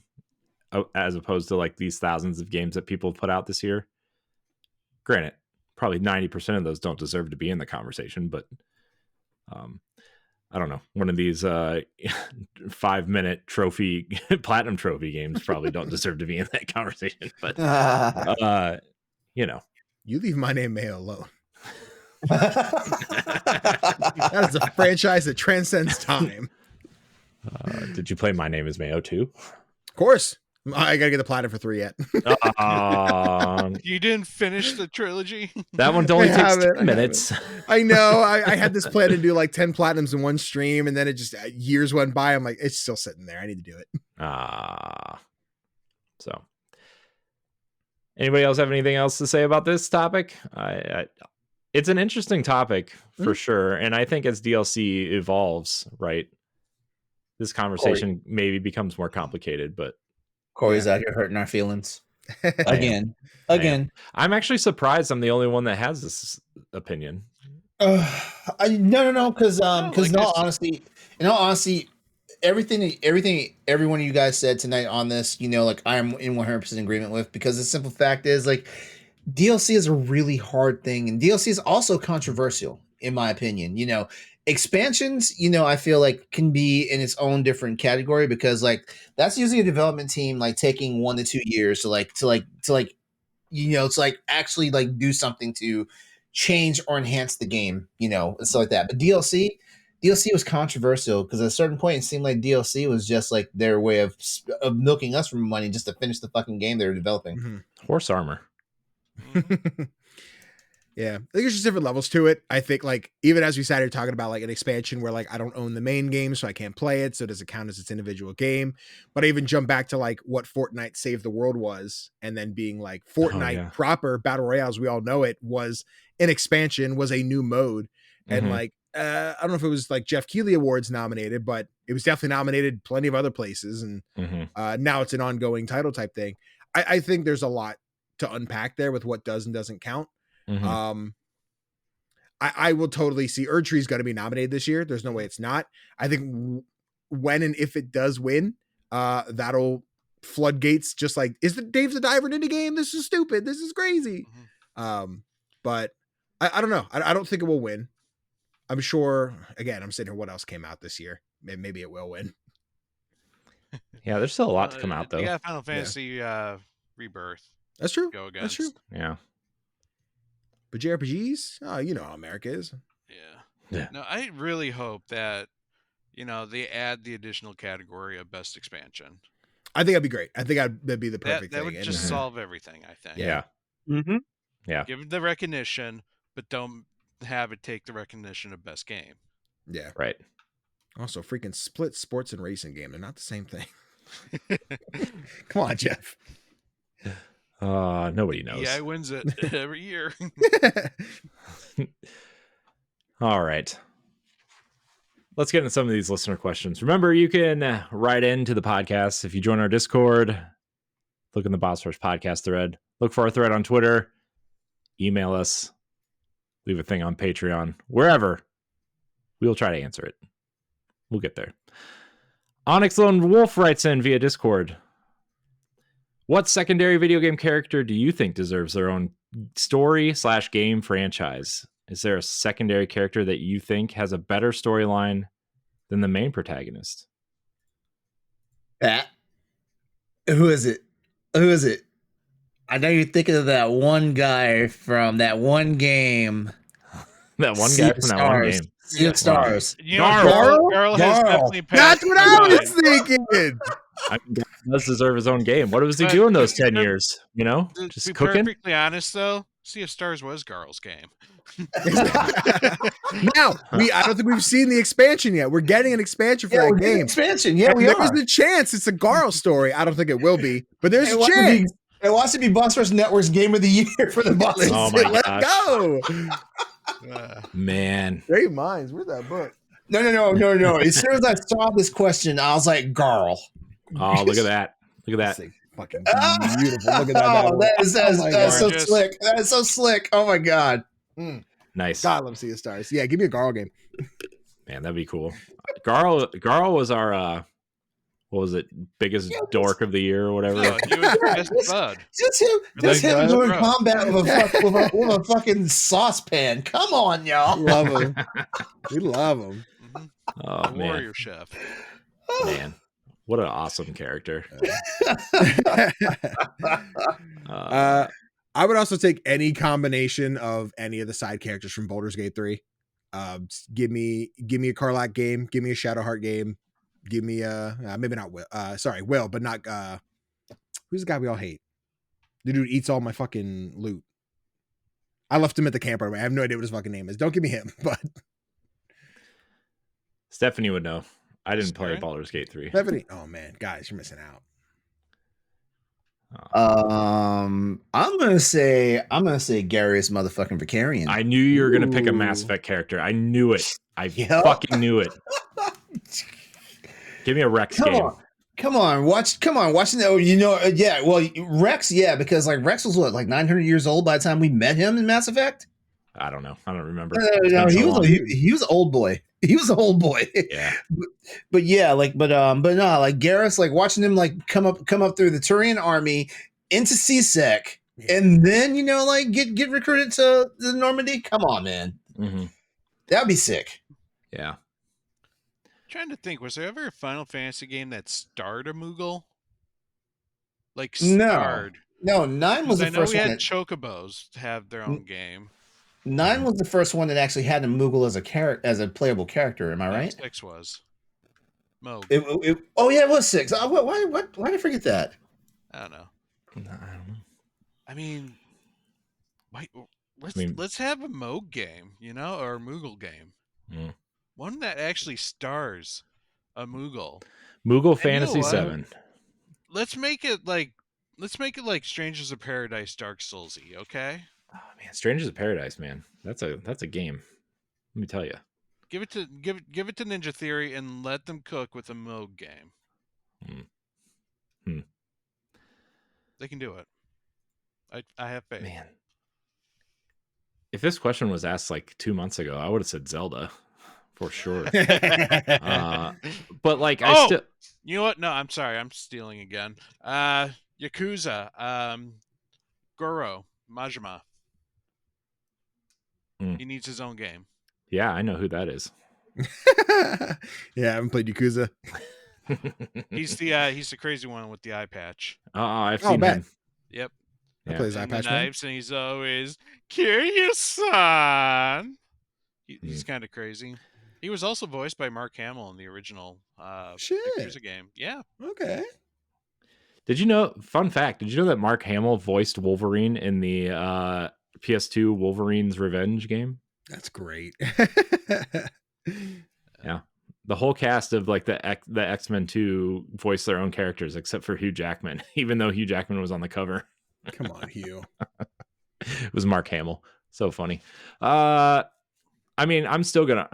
as opposed to like these thousands of games that people put out this year. Granted, probably 90% of those don't deserve to be in the conversation, but I don't know. One of these 5-minute trophy, platinum trophy games probably don't deserve to be in that conversation. But you leave My Name Mayo alone. That is a franchise that transcends time. Did you play My Name is Mayo too? Of course. I gotta get the platinum for 3 yet. You didn't finish the trilogy? That one only takes 10 minutes. I know. I had this plan to do like 10 platinums in one stream, and then it just years went by. I'm like, it's still sitting there. I need to do it. So anybody else have anything else to say about this topic? It's an interesting topic for sure. And I think as DLC evolves, right, this conversation maybe becomes more complicated, but Corey's out here hurting our feelings. Again. I'm actually surprised I'm the only one that has this opinion. No, because in all honesty, everything every one of you guys said tonight on this, like I'm in 100% agreement with, because the simple fact is, like, DLC is a really hard thing, and DLC is also controversial in my opinion. Expansions, I feel like can be in its own different category, because like that's usually a development team like taking 1 to 2 years to actually like do something to change or enhance the game, and stuff like that. But DLC was controversial because at a certain point it seemed like DLC was just like their way of milking us for money just to finish the fucking game they were developing. Mm-hmm. Horse armor. Yeah, I think there's just different levels to it. I think like even as we sat here talking about like an expansion where like I don't own the main game, so I can't play it, so does it count as its individual game? But I even jump back to like what Fortnite Save the World was, and then being like Fortnite proper Battle Royale as we all know it was an expansion, was a new mode, and like I don't know if it was like Jeff Keighley Awards nominated, but it was definitely nominated plenty of other places, and now it's an ongoing title type thing. I think there's a lot to unpack there with what does and doesn't count. I will totally see Erdtree's going to be nominated this year. There's no way it's not. I think when and if it does win, that'll floodgates. Just like, is the Dave the Diver an indie game? This is stupid. This is crazy. But I don't know. I don't think it will win. I'm sure. Again, I'm sitting here. What else came out this year? Maybe it will win. Yeah, there's still a lot to come out though. Yeah, Final Fantasy Rebirth. That's true. Go against. That's true. Yeah. But JRPGs, you know how America is. Yeah. No, I really hope that, they add the additional category of best expansion. I think that'd be great. I think that'd be the perfect thing. That would just solve everything, I think. Yeah. Yeah. Give it the recognition, but don't have it take the recognition of best game. Yeah. Right. Also, freaking split sports and racing game. They're not the same thing. Come on, Jeff. Nobody knows. Yeah, wins it every year. All right. Let's get into some of these listener questions. Remember, you can write into the podcast if you join our Discord. Look in the Boss Rush podcast thread. Look for our thread on Twitter. Email us. Leave a thing on Patreon. Wherever. We'll try to answer it. We'll get there. Onyx Lone Wolf writes in via Discord. What secondary video game character do you think deserves their own story/game franchise? Is there a secondary character that you think has a better storyline than the main protagonist? Who is it? I know you're thinking of that one guy from that one game. That one guy from that one game. Sea of Stars. You know, Garl has definitely passed. That's what I was thinking. I mean, he does deserve his own game. What was he doing those 10 years? You know, just to be cooking? perfectly honest, though, Sea of Stars was Garl's game. Now, I don't think we've seen the expansion yet. We're getting an expansion for that game. Expansion, yeah, And we there's are. a chance it's a Garl story. I don't think it will be, but there's a chance. It wants to be Boss Rush Network's Game of the Year for the Boss. Oh my Let's gosh. go. Man. Great minds. Where's that book? No. As soon as I saw this question, I was like, Garl. Oh, look at that. Look at That's that. fucking beautiful. Look at that. Oh, that is Oh my so God. slick. That is so slick. Oh my God. Nice. God, I love Sea of Stars. Yeah, give me a Garl game. Man, that'd be cool. Garl was our what was it? Biggest dork of the year or whatever. No, he was best bud. Just him Like, doing bro. combat with a fucking saucepan. Come on, y'all. Love him. We love him. Oh man. Warrior Chef. Man. What an awesome character. I would also take any combination of any of the side characters from Baldur's Gate 3. Give me a Karlach game. Give me a Shadowheart game. Give me maybe not Will. Will, but not who's the guy we all hate? The dude eats all my fucking loot. I left him at the camp right away. I have no idea what his fucking name is. Don't give me him, but Stephanie would know. I didn't play Sorry? Baldur's Gate 3. Stephanie. Oh man, guys, you're missing out. I'm gonna say Garius motherfucking Vicarian. I knew you were gonna pick a Ooh. Mass Effect character. I knew it. I Yep. fucking knew it. Give me a Rex game. Come on, watching that. You know, yeah. Well, Rex, yeah, because like Rex was what, like 900 years old by the time we met him in Mass Effect. I don't know. I don't remember. No, It's been so he long. was an old boy. He was an old boy. Yeah. But yeah, but no, like Garrus, like watching him like come up through the Turian army into CSEC, and then like get recruited to the Normandy. Come on, man, Mhm. that'd be sick. Yeah. Trying to think, was there ever a Final Fantasy game that starred a Moogle? Like No. starred. No, 9 was I the know first we one. had Chocobos to have their own game. 9 was the first one that actually had a Moogle as a playable character. Am I right? 6 was. Moog. Oh yeah, it was 6. Why did I forget that? I don't know. I don't know. I mean, wait, mean- let's have a Moog game, or a Moogle game. Mm. One that actually stars a Moogle. Moogle And Fantasy you know what? 7. Let's make it like Strangers of Paradise Dark Soulsy, okay? Oh man, Strangers of Paradise, man. That's a game. Let me tell you. Give it to Ninja Theory and let them cook with a Moog game. They can do it. I have faith. Man. If this question was asked like 2 months ago, I would have said Zelda for sure. But like I still You know what? No, I'm sorry. I'm stealing again. Yakuza. Goro. Majima. He needs his own game. Yeah, I know who that is. Yeah, I haven't played Yakuza. He's the crazy one with the eye patch. I've seen bet. him. Yep. Yeah. Plays And the iPatch Man. knives, and he's always Kiryu-san. He's kind of crazy. He was also voiced by Mark Hamill in the original Shit. Yakuza game. Yeah. Okay. Did you know? Fun fact: did you know that Mark Hamill voiced Wolverine in the PS2 Wolverine's Revenge game? That's great. Yeah, the whole cast of like the X-Men 2 voiced their own characters except for Hugh Jackman, even though Hugh Jackman was on the cover. Come on, Hugh. It was Mark Hamill. So funny. I mean, I'm still gonna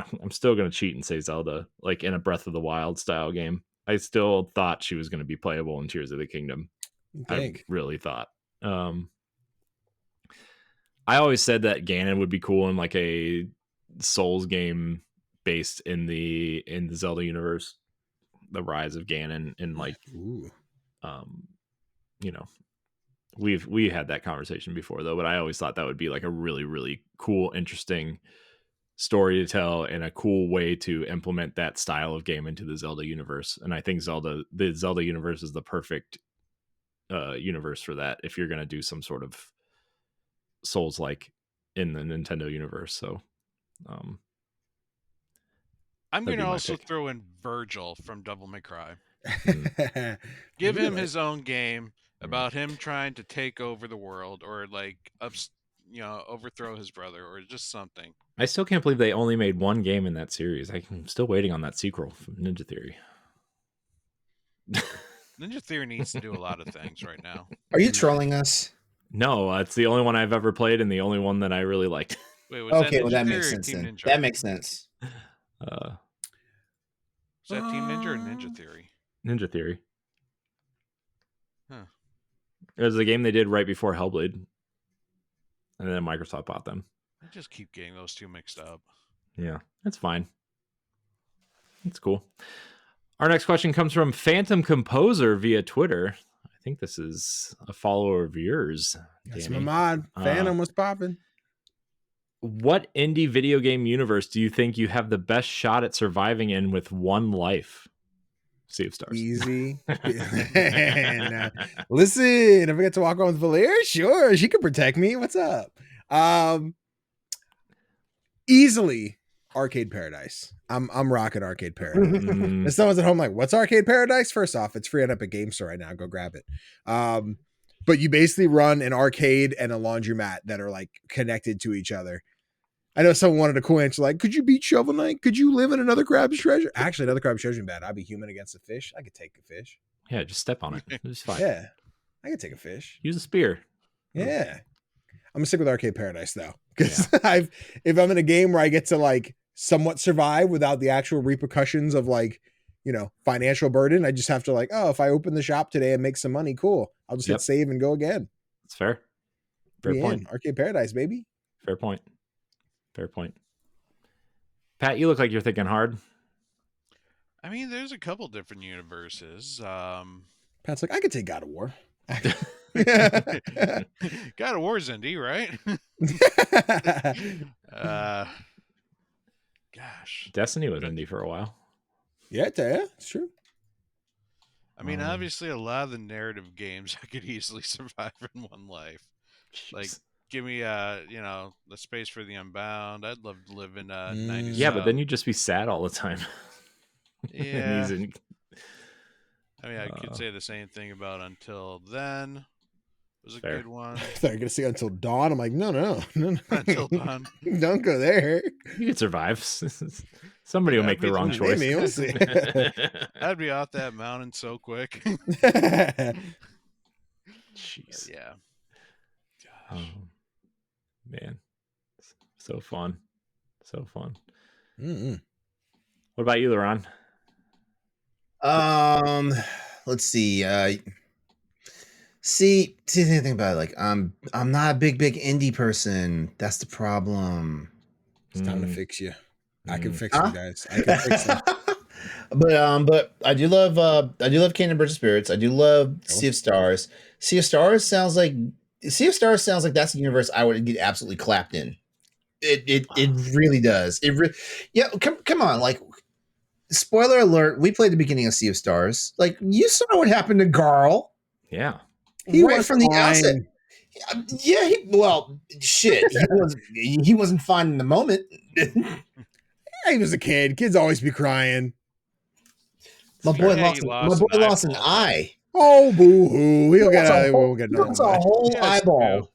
cheat and say Zelda, like in a Breath of the Wild style game. I still thought she was gonna be playable in Tears of the Kingdom. I really thought. I always said that Ganon would be cool in like a Souls game based in the Zelda universe, the rise of Ganon, and like, you know, we had that conversation before though, but I always thought that would be like a really, really cool, interesting story to tell and a cool way to implement that style of game into the Zelda universe. And I think the Zelda universe is the perfect universe for that if you're going to do some sort of Souls like in the Nintendo universe. So I'm going to also throw in Virgil from Devil May Cry. Give him his own game about him trying to take over the world or like overthrow his brother or just something. I still can't believe they only made one game in that series. I'm still waiting on that sequel from Ninja Theory. Ninja Theory needs to do a lot of things right now. Are you trolling us? No, it's the only one I've ever played and the only one that I really liked. Wait, was okay, that that makes sense. That makes sense. Was that Team Ninja or Ninja Theory? Ninja Theory. Huh. It was a game they did right before Hellblade, and then Microsoft bought them. I just keep getting those two mixed up. Yeah, that's fine. It's cool. Our next question comes from Phantom Composer via Twitter. I think this is a follower of yours. That's Danny. my mod. Phantom was popping. What indie video game universe do you think you have the best shot at surviving in with one life? Sea of Stars. Easy. Listen, if I get to walk on with Valir, sure, she can protect me. What's up? Easily Arcade Paradise. I'm rocking Arcade Paradise. If someone's at home like, what's Arcade Paradise? First off, it's free on Epic Game Store right now. Go grab it. But you basically run an arcade and a laundromat that are like connected to each other. I know someone wanted a cool answer like, could you beat Shovel Knight? Could you live in another Crab's Treasure? Actually, another Crab's Treasure is bad. I'd be human against a fish. I could take a fish. Yeah, just step on it. It's fine. Yeah, I could take a fish. Use a spear. Yeah. I'm gonna stick with Arcade Paradise though. Because if I'm in a game where I get to like somewhat survive without the actual repercussions of like, financial burden, I just have to like, if I open the shop today and make some money, cool. I'll just hit save and go again. It's fair. Fair point. Arcade Paradise, baby. Fair point. Fair point. Pat, you look like you're thinking hard. I mean, there's a couple different universes. Pat's like, I could take God of War. God of War's indie, right? Gosh. Destiny was indie for a while. Yeah, it's true. I mean, obviously, a lot of the narrative games I could easily survive in one life. Jeez. Like, give me, the Space for the Unbound. I'd love to live in 90s. Yeah, but then you'd just be sad all the time. Yeah. I mean, I could say the same thing about Until Then. It was a good one. I thought you were going to say Until Dawn. I'm like, no. Until Dawn. Don't go there. You could survive. Somebody will make the wrong choice. Maybe, we'll see. I'd be off that mountain so quick. Jeez. Yeah. Man. So fun. So fun. Mm-hmm. What about you, LeRon? Let's see. See the thing about it, like I'm not a big indie person. That's the problem. It's time to fix you. I can fix you guys. I can fix you. But I do love Kingdom Bridge of Spirits. I do love Sea of Stars. Sea of Stars sounds like that's the universe I would get absolutely clapped in. It really does. Come on, like spoiler alert, we played the beginning of Sea of Stars. Like you saw what happened to Garl. Yeah. He right from the outset. Yeah, he wasn't fine in the moment. He was a kid. Kids always be crying. My boy lost an eye. Oh, boo-hoo. We'll get a whole eyeball.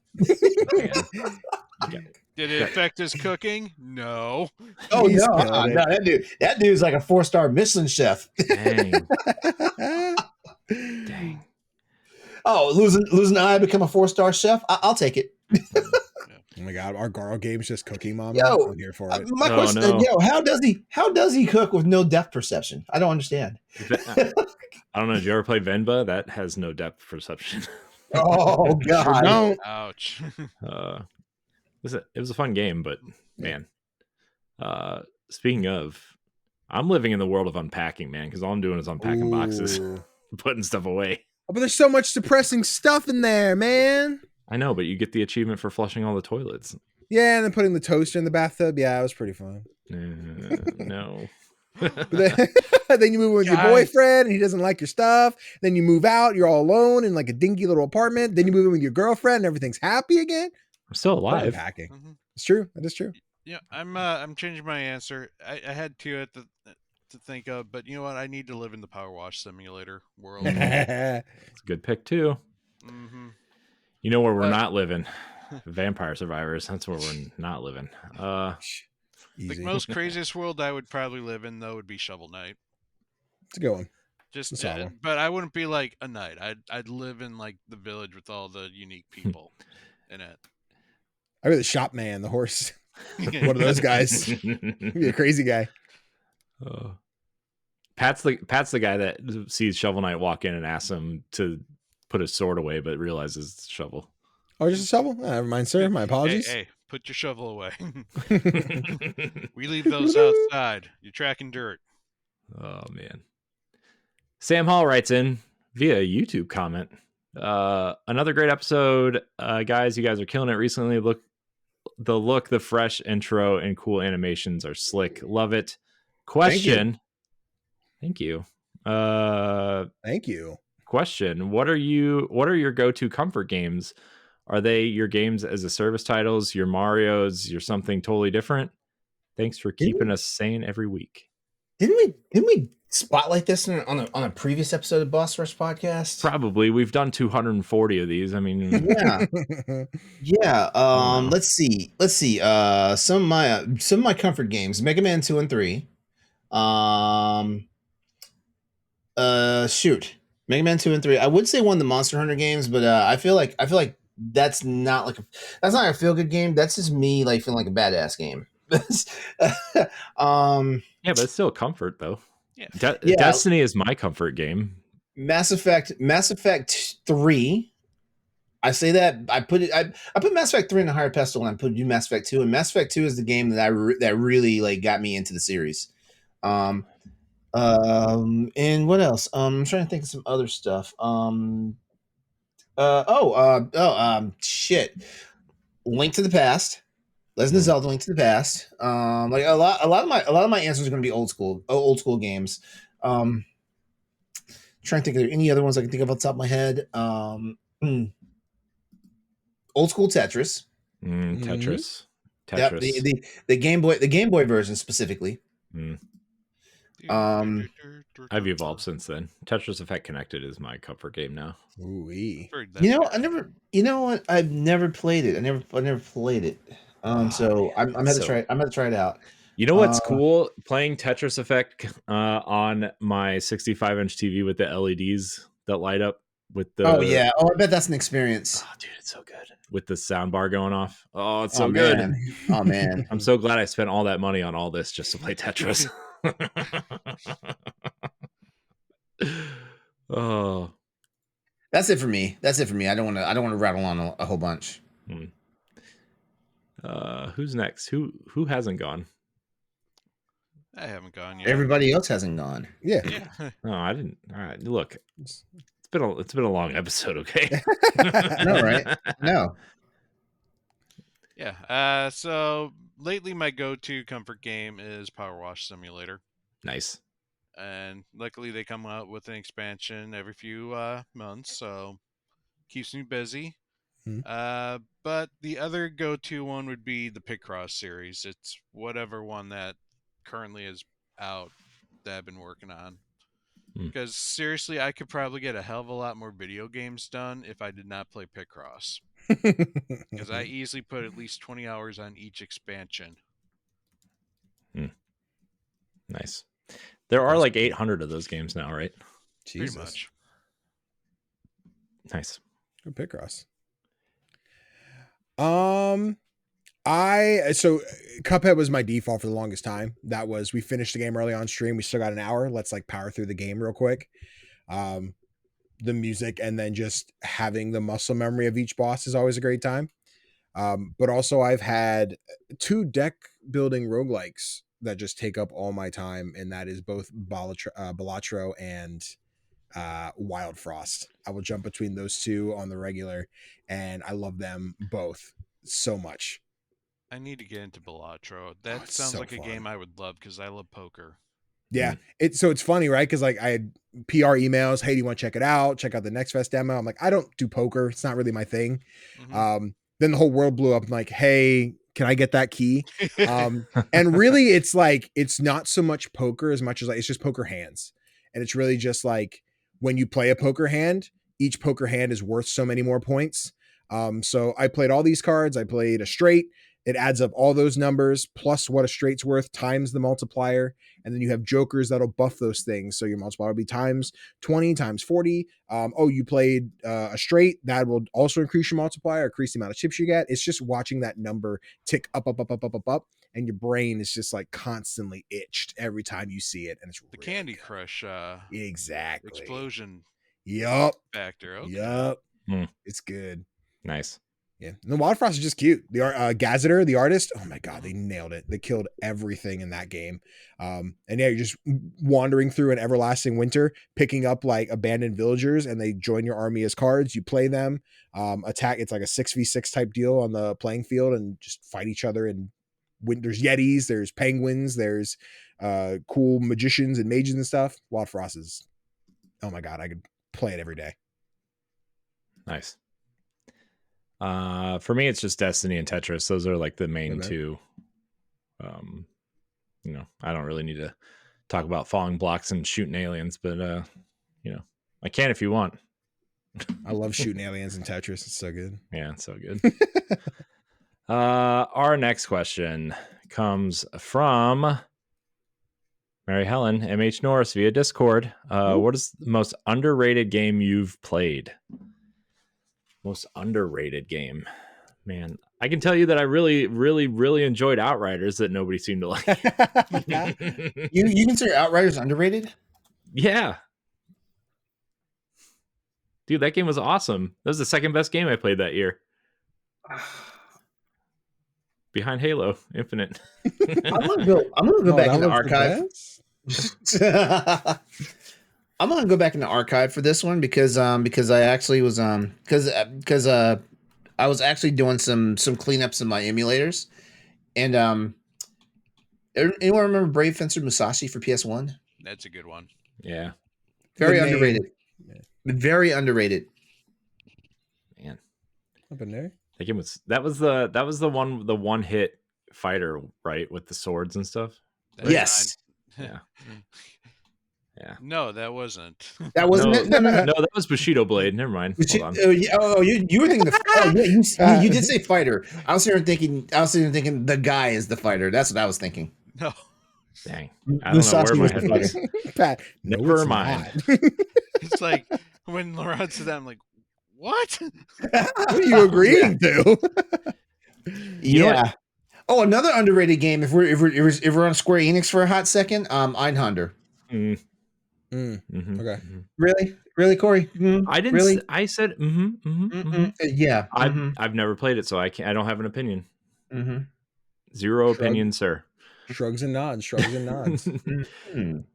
Did it affect his cooking? No. Oh He's no, good no, at- that dude's like a 4-star Michelin chef. Dang. Dang. Oh, losing an eye, become a 4-star chef. I'll take it. Oh my god, our Garo game's just cooking mom. Yo, I'm here for it. My Oh, question, no. how does he cook with no depth perception? I don't understand. I don't know. Did you ever play Venba? That has no depth perception. Oh Sure god, don't. Ouch. It was a fun game, but man. Speaking of, I'm living in the world of unpacking, man, because all I'm doing is unpacking boxes, Ooh. putting stuff away. Oh, but there's so much depressing stuff in there, man. I know, but you get the achievement for flushing all the toilets. Yeah, and then putting the toaster in the bathtub. Yeah, it was pretty fun. No. But then, then you move in with your Guys. boyfriend and he doesn't like your stuff. Then you move out, you're all alone in like a dinky little apartment. Then you move in with your girlfriend and everything's happy again. I'm still alive. Unpacking. Mhm. It's true. That is true. Yeah, I'm changing my answer. I had two to think of, but you know what? I need to live in the Power Wash Simulator world. It's a good pick too. hmm You know where we're not living? Vampire Survivors. That's where we're not living. The Easy. most craziest world I would probably live in, though, would be Shovel Knight. It's a good one. Just, That's a solid one. but I wouldn't be like a knight. I'd live in like the village with all the unique people in it. I be the shop man, the horse. One of those guys. Be a crazy guy. Pat's the guy that sees Shovel Knight walk in and asks him to put his sword away, but realizes it's a shovel. Oh, just a shovel? Oh, never mind, sir. My apologies. Hey, put your shovel away. We leave those outside. You're tracking dirt. Oh man. Sam Hall writes in via a YouTube comment. Another great episode, guys. You guys are killing it recently. The fresh intro and cool animations are slick. Love it. Question. Thank you. Thank you. Question. What are your go-to comfort games? Are they your games as a service titles, your Marios, your something totally different? Thanks for keeping us sane every week. didn't we spotlight this on a previous episode of Boss Rush Podcast? Probably. We've done 240 of these. I mean, Yeah, yeah. Wow. Let's see. Some of my comfort games: Mega Man 2 and 3. Mega Man 2 and 3. I would say one of the Monster Hunter games, but I feel like that's not a feel good game. That's just me like feeling like a badass game. yeah, but it's still a comfort though. Yeah. Yeah. Destiny is my comfort game. Mass Effect 3. I say that I put Mass Effect 3 in a higher pedestal, and I put Mass Effect 2. And Mass Effect 2 is the game that that really like got me into the series. And what else? I'm trying to think of some other stuff. Shit. Link to the Past. Legend of Zelda: Link to the Past. Like a lot of my answers are going to be old school games. Trying to think of any other ones I can think of off the top of my head. Old school Tetris. Tetris. Yep, the Game Boy version specifically. I've evolved since then. Tetris Effect Connected is my comfort game now. Ooh-wee. I've never played it. I never played it. So I'm gonna try it out. You know what's cool? Playing Tetris Effect on my 65-inch TV with the LEDs that light up with the. Oh yeah. Oh, I bet that's an experience. Oh, dude, it's so good with the sound bar going off. Oh, it's so good. Man. Oh man. I'm so glad I spent all that money on all this just to play Tetris. Oh, That's it for me. I don't want to rattle on a whole bunch. Who's next? Who hasn't gone? I haven't gone yet. Everybody else hasn't gone. Yeah. Yeah. Oh, I didn't. All right, look, it's been a long episode. Okay. No, right? No. Yeah. So lately, my go-to comfort game is Power Wash Simulator, Nice. and luckily they come out with an expansion every few months, so keeps me busy. But the other go-to one would be the Picross series. It's whatever one that currently is out that I've been working on. Because seriously, I could probably get a hell of a lot more video games done if I did not play Picross. because I easily put at least 20 hours on each expansion. Nice. There are like 800 of those games now, right? Jesus. Pretty much. Nice. Good pick, Ross. So Cuphead was my default for the longest time. That was, we finished the game early on stream. We still got an hour. Let's like power through the game real quick. The music and then just having the muscle memory of each boss is always a great time. But also I've had 2 deck building roguelikes that just take up all my time, and that is both Balatro and Wild Frost. I will jump between those 2 on the regular, and I love them both so much. I need to get into Balatro. That it's sounds so like a fun. game I would love because I love poker. Yeah. It's funny, right? Because like I had PR emails, hey, do you want to check it out? Check out the Next Fest demo. I'm like, I don't do poker. It's not really my thing. Mhm. Then the whole world blew up. I'm like, hey, can I get that key? And really it's like, it's not so much poker as much as like, it's just poker hands. And it's really just like when you play a poker hand, each poker hand is worth so many more points. So I played all these cards. I played a straight. It adds up all those numbers plus what a straight's worth times the multiplier. And then you have jokers that'll buff those things. So your multiplier will be times 20, times 40. You played a straight. That will also increase your multiplier, increase the amount of chips you get. It's just watching that number tick up. And your brain is just like constantly itched every time you see it. And it's the really Candy good. Crush Exactly. explosion Yup. factor. Okay. Yup. Hmm. It's good. Nice. Yeah. And the Wild Frost is just cute. The Gazeter, the artist, oh my God, they nailed it. They killed everything in that game. And yeah, you're just wandering through an everlasting winter, picking up like abandoned villagers, and they join your army as cards. You play them, attack. It's like a 6v6 type deal on the playing field and just fight each other. And there's Yetis, there's penguins, there's cool magicians and mages and stuff. Wild Frost is, oh my God, I could play it every day. Nice. For me, it's just Destiny and Tetris. Those are like the main 2. I don't really need to talk about falling blocks and shooting aliens, but I can if you want. I love shooting aliens in Tetris. It's so good. Yeah, it's so good. Our next question comes from Mary Helen MH Norris via Discord. What is the most underrated game you've played? Most underrated game, man. I can tell you that I really, really, really enjoyed Outriders that nobody seemed to like. You consider Outriders underrated? Yeah, dude, that game was awesome. That was the second best game I played that year, behind Halo Infinite. I'm gonna go back in the archive. I'm gonna go back in the archive for this one because I actually was because I was actually doing some cleanups in my emulators, and anyone remember Brave Fencer Musashi for PS1? That's a good one. Yeah, very underrated. Very underrated. Man, up in there. That game was the one hit fighter, right, with the swords and stuff. That's yes. Yeah. Yeah. No, that wasn't. That wasn't it. No. No, that was Bushido Blade. Never mind. Hold on. You were thinking you did say fighter. I was here thinking the guy is the fighter. That's what I was thinking. No. Dang. I don't know where my head was. Pat, never mind. It's like when LeRon said that, I'm like, what? What are you agreeing to? Yeah. Oh, another underrated game. If we're on Square Enix for a hot second, Einhander. Okay. Really, Corey? I didn't. Really? I said. Yeah. I've never played it, so I can't. I don't have an opinion. Zero opinion, sir. Shrugs and nods.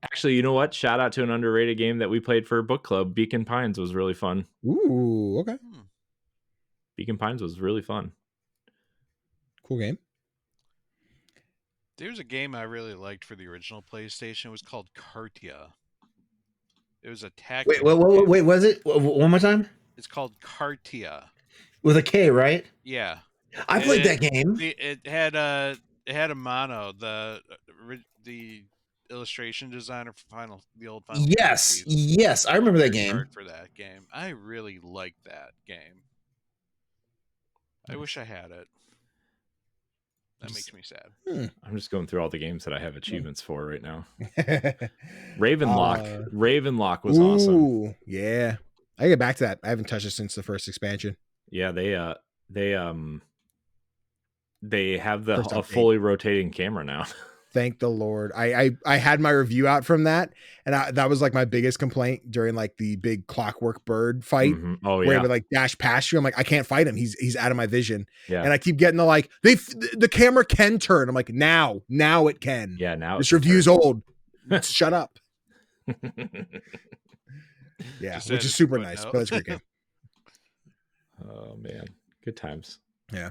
Actually, you know what? Shout out to an underrated game that we played for book club. Beacon Pines was really fun. Ooh, okay. Beacon Pines was really fun. Cool game. There's a game I really liked for the original PlayStation. It was called Cartia. It was a tactics. Wait, was it? One more time? It's called Cartia. With a K, right? Yeah. I played that game. It had a mono, the illustration designer for the old Final Yes, Fantasy. yes, I remember that game. For that game, I really liked that game. I wish I had it. That makes me sad. I'm just going through all the games that I have achievements for right now. Ravenlock was awesome. Yeah. I get back to that. I haven't touched it since the first expansion. Yeah, they have First a update. fully rotating camera now. Thank the Lord. I had my review out from that, and that was like my biggest complaint during like the big Clockwork Bird fight. Oh where he yeah, would like dash past you. I'm like, I can't fight him. He's out of my vision. yeah. And I keep getting the camera can turn. I'm like, now it can. Yeah, now This review's old. Shut up. Yeah, Just which add is a super nice, footnote. but it's a great game. Oh man, good times. Yeah.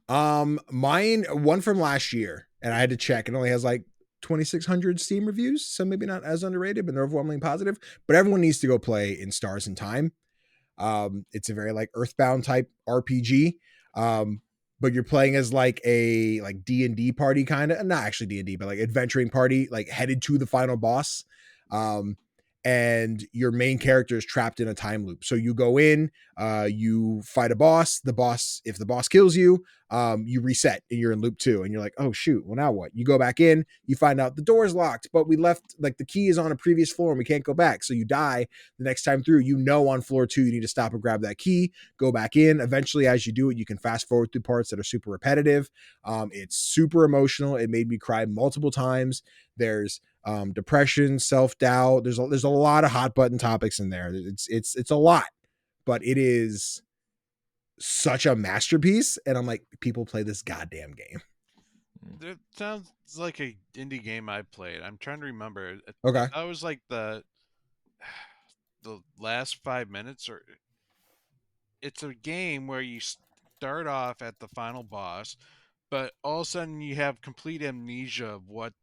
Mine, one from last year, and I had to check. It only has like 2,600 Steam reviews, so maybe not as underrated, but they're overwhelmingly positive. But everyone needs to go play In Stars in Time. It's a very like Earthbound type RPG. But you're playing as like a like D&D party kind of, not actually D&D, but like adventuring party, like headed to the final boss. And your main character is trapped in a time loop. So you go in, you fight a boss. If the boss kills you, you reset and you're in loop 2. And you're like, oh shoot, well now what? You go back in, you find out the door's locked, but we left like the key is on a previous floor and we can't go back. So you die the next time through. On floor 2 you need to stop and grab that key, go back in. Eventually, as you do it, you can fast forward through parts that are super repetitive. It's super emotional. It made me cry multiple times. There's depression, self-doubt. There's a lot of hot button topics in there. It's a lot, but it is such a masterpiece. And I'm like, people play this goddamn game. It sounds like a indie game I played. I'm trying to remember. Okay. I was like the last 5 minutes, or it's a game where you start off at the final boss, but all of a sudden you have complete amnesia of what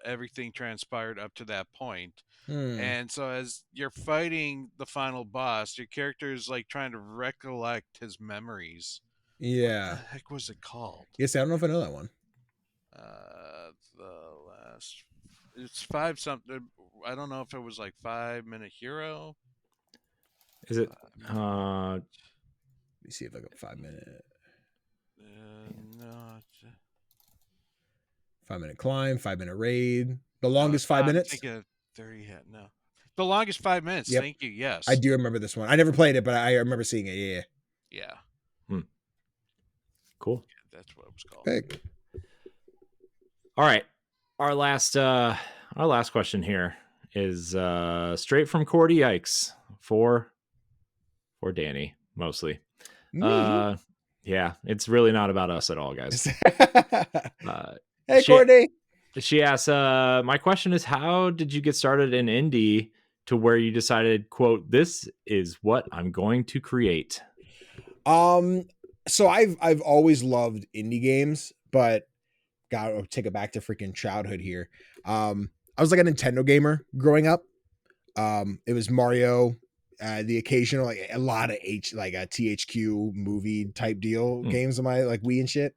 everything transpired up to that point. And so as you're fighting the final boss, your character is like trying to recollect his memories. Yeah. What the heck was it called? Yes, I don't know if I know that one. It's 5 something. I don't know if it was like 5 Minute Hero. Is it? Let me see if I got 5 minute. No. 5 minute climb, 5 minute raid. The longest 5 minutes. I'm thinking of 30 hit. No. The longest 5 minutes. Yep. Thank you. Yes. I do remember this one. I never played it, but I remember seeing it. Yeah. Yeah. Cool. That's what it was called. Big. All right. Our last question here is straight from Corey Yikes for Danny mostly. Yeah, it's really not about us at all, guys. Hey, Courtney. She asks, my question is, how did you get started in indie to where you decided, quote, this is what I'm going to create? So I've always loved indie games, but gotta take it back to freaking childhood here. I was like a Nintendo gamer growing up. It was Mario, the occasional, like a lot of a THQ movie type deal games on my like Wii and shit.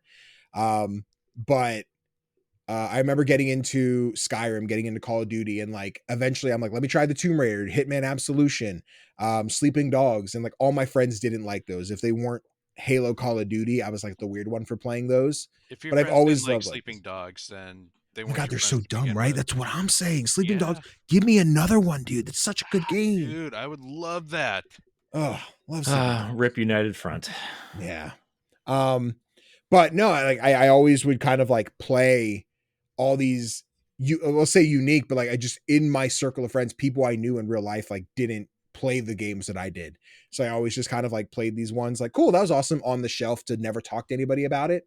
But I remember getting into Skyrim, getting into Call of Duty, and like eventually I'm like, let me try the Tomb Raider, Hitman Absolution, Sleeping Dogs, and like all my friends didn't like those. If they weren't Halo, Call of Duty, I was like the weird one for playing those. If but I've always like loved Sleeping Dogs, then they oh weren't. my God, they're so dumb, right? With. That's what I'm saying. Sleeping Dogs, give me another one, dude. That's such a good game, dude. I would love that. Oh, love Sleeping Dogs. Rip United Front. Yeah. But no, I always would kind of like play all these, we'll say unique, but like I just, in my circle of friends, people I knew in real life, like didn't play the games that I did. So I always just kind of like played these ones like, cool, that was awesome, on the shelf to never talk to anybody about it.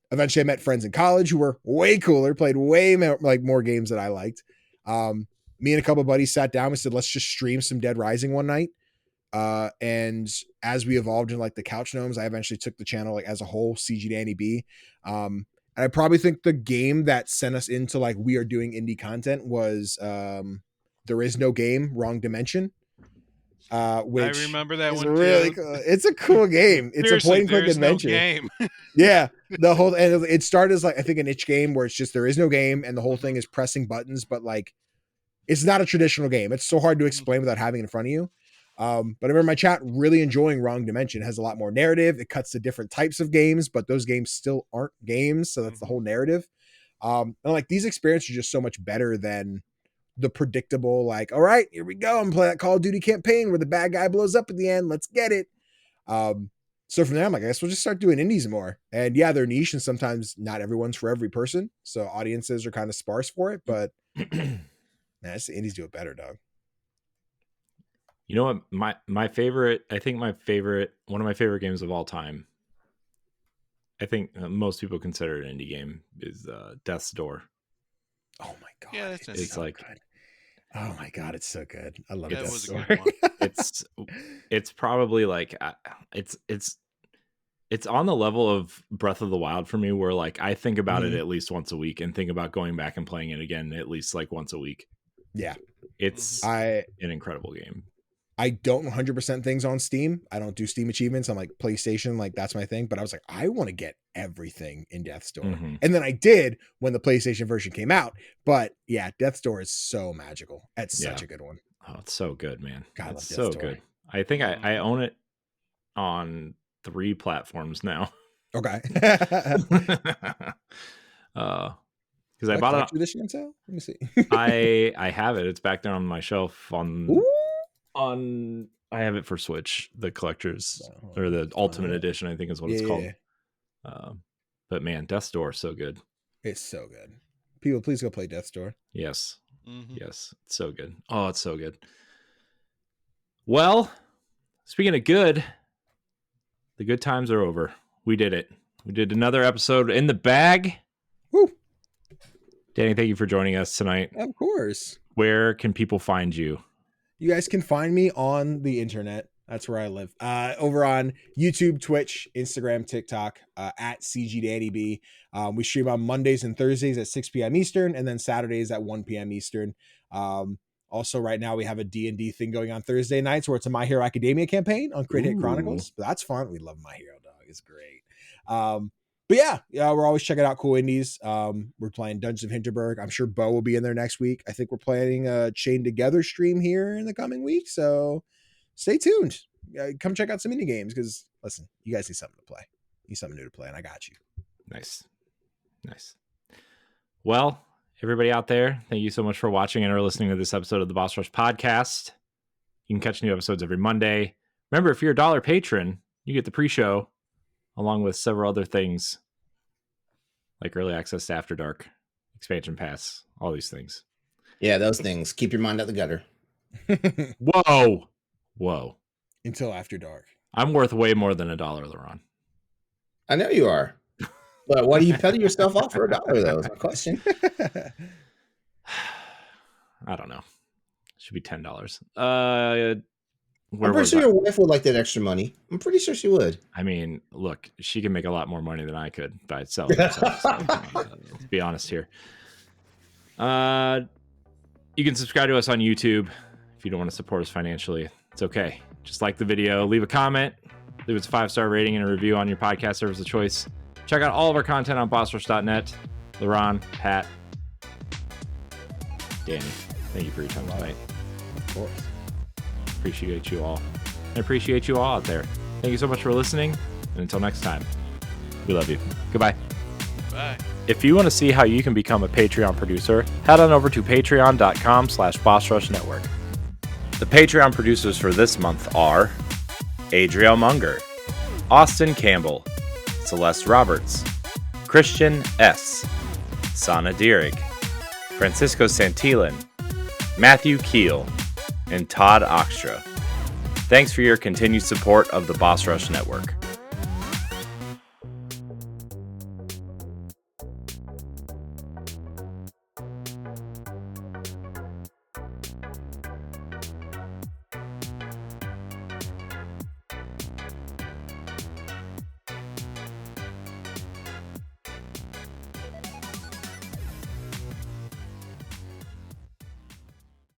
Eventually I met friends in college who were way cooler, played way more games that I liked. Me and a couple of buddies sat down and said, let's just stream some Dead Rising one night. And as we evolved in like the Couch Gnomes, I eventually took the channel like as a whole, CGDannyB. And I probably think the game that sent us into like, we are doing indie content was There Is No Game, Wrong Dimension. Which I remember that is one really too. Cool. It's a cool game. It's a point and click adventure. No game. Yeah. The whole, and it started as like, I think an itch game where it's just, there is no game. And the whole thing is pressing buttons, but like, it's not a traditional game. It's so hard to explain without having it in front of you. But I remember my chat really enjoying Wrong Dimension. It has a lot more narrative. It cuts to different types of games, but those games still aren't games. So that's the whole narrative. And like these experiences are just so much better than the predictable, like, all right, here we go. I'm playing that Call of Duty campaign where the bad guy blows up at the end. Let's get it. So from there, I'm like, I guess we'll just start doing indies more. And yeah, they're niche and sometimes not everyone's for every person. So audiences are kind of sparse for it, but man, the indies do it better, dog. You know what? My favorite, I think one of my favorite games of all time, I think most people consider it an indie game, is Death's Door. Oh my God. Yeah, that's It's so like, good. Oh my God, it's so good. I love That it. was a good one. it's probably like, it's on the level of Breath of the Wild for me, where like I think about it at least once a week and think about going back and playing it again at least like once a week. Yeah. It's an incredible game. I don't 100% things on Steam. I don't do Steam achievements. I'm like PlayStation, like that's my thing. But I was like, I want to get everything in Death's Door. And then I did when the PlayStation version came out. But yeah, Death's Door is so magical. That's such a good one. Oh, it's so good, man. God, it's so good. I think I own it on 3 platforms now. Okay. Because I bought it edition sale. Let me see. I have it. It's back there on my shelf I have it for Switch, the collector's or the Ultimate Edition, I think is what it's called. But man, Death's Door is so good. It's so good. People, please go play Death's Door. Yes. Yes. It's so good. Oh, it's so good. Well, speaking of good, the good times are over. We did it. We did another episode in the bag. Woo. Danny, thank you for joining us tonight. Of course. Where can people find you? You guys can find me on the internet. That's where I live. Over on YouTube, Twitch, Instagram, TikTok, at CGDannyB. We stream on Mondays and Thursdays at 6 p.m. Eastern, and then Saturdays at 1 p.m. Eastern. Also, right now, we have a D&D thing going on Thursday nights where it's a My Hero Academia campaign on Crit Hit Chronicles. But that's fun. We love My Hero, dog. It's great. But yeah, we're always checking out cool indies. We're playing Dungeons of Hinterberg. I'm sure Bo will be in there next week. I think we're planning a Chained Together stream here in the coming week. So stay tuned. Come check out some indie games because, listen, you guys need something to play. You need something new to play, and I got you. Nice. Well, everybody out there, thank you so much for watching and or listening to this episode of the Boss Rush Podcast. You can catch new episodes every Monday. Remember, if you're a $1 patron, you get the pre-show along with several other things like early access to After Dark, expansion pass, all these things. Yeah, those things. Keep your mind out the gutter. Whoa. Until After Dark. I'm worth way more than $1, LeRon. I know you are. But why do you pedal yourself off for $1, though? Is my question. I don't know. It should be $10. I'm pretty sure your wife would like that extra money. I'm pretty sure she would. I mean, look, she can make a lot more money than I could by selling herself. Let's be honest here. You can subscribe to us on YouTube if you don't want to support us financially. It's okay. Just like the video, leave a comment, leave us a 5-star rating and a review on your podcast service of choice. Check out all of our content on bossrush.net. LeRon, Pat, Danny, thank you for your time tonight. Of course. Appreciate you all. I appreciate you all out there. Thank you so much for listening. And until next time, we love you. Goodbye. Bye. If you want to see how you can become a Patreon producer, head on over to patreon.com/bossrushnetwork. The Patreon producers for this month are Adriel Munger, Austin Campbell, Celeste Roberts, Christian S., Sana Dirrig, Francisco Santillan, Matthew Keel, and Todd Oxtra. Thanks for your continued support of the Boss Rush Network.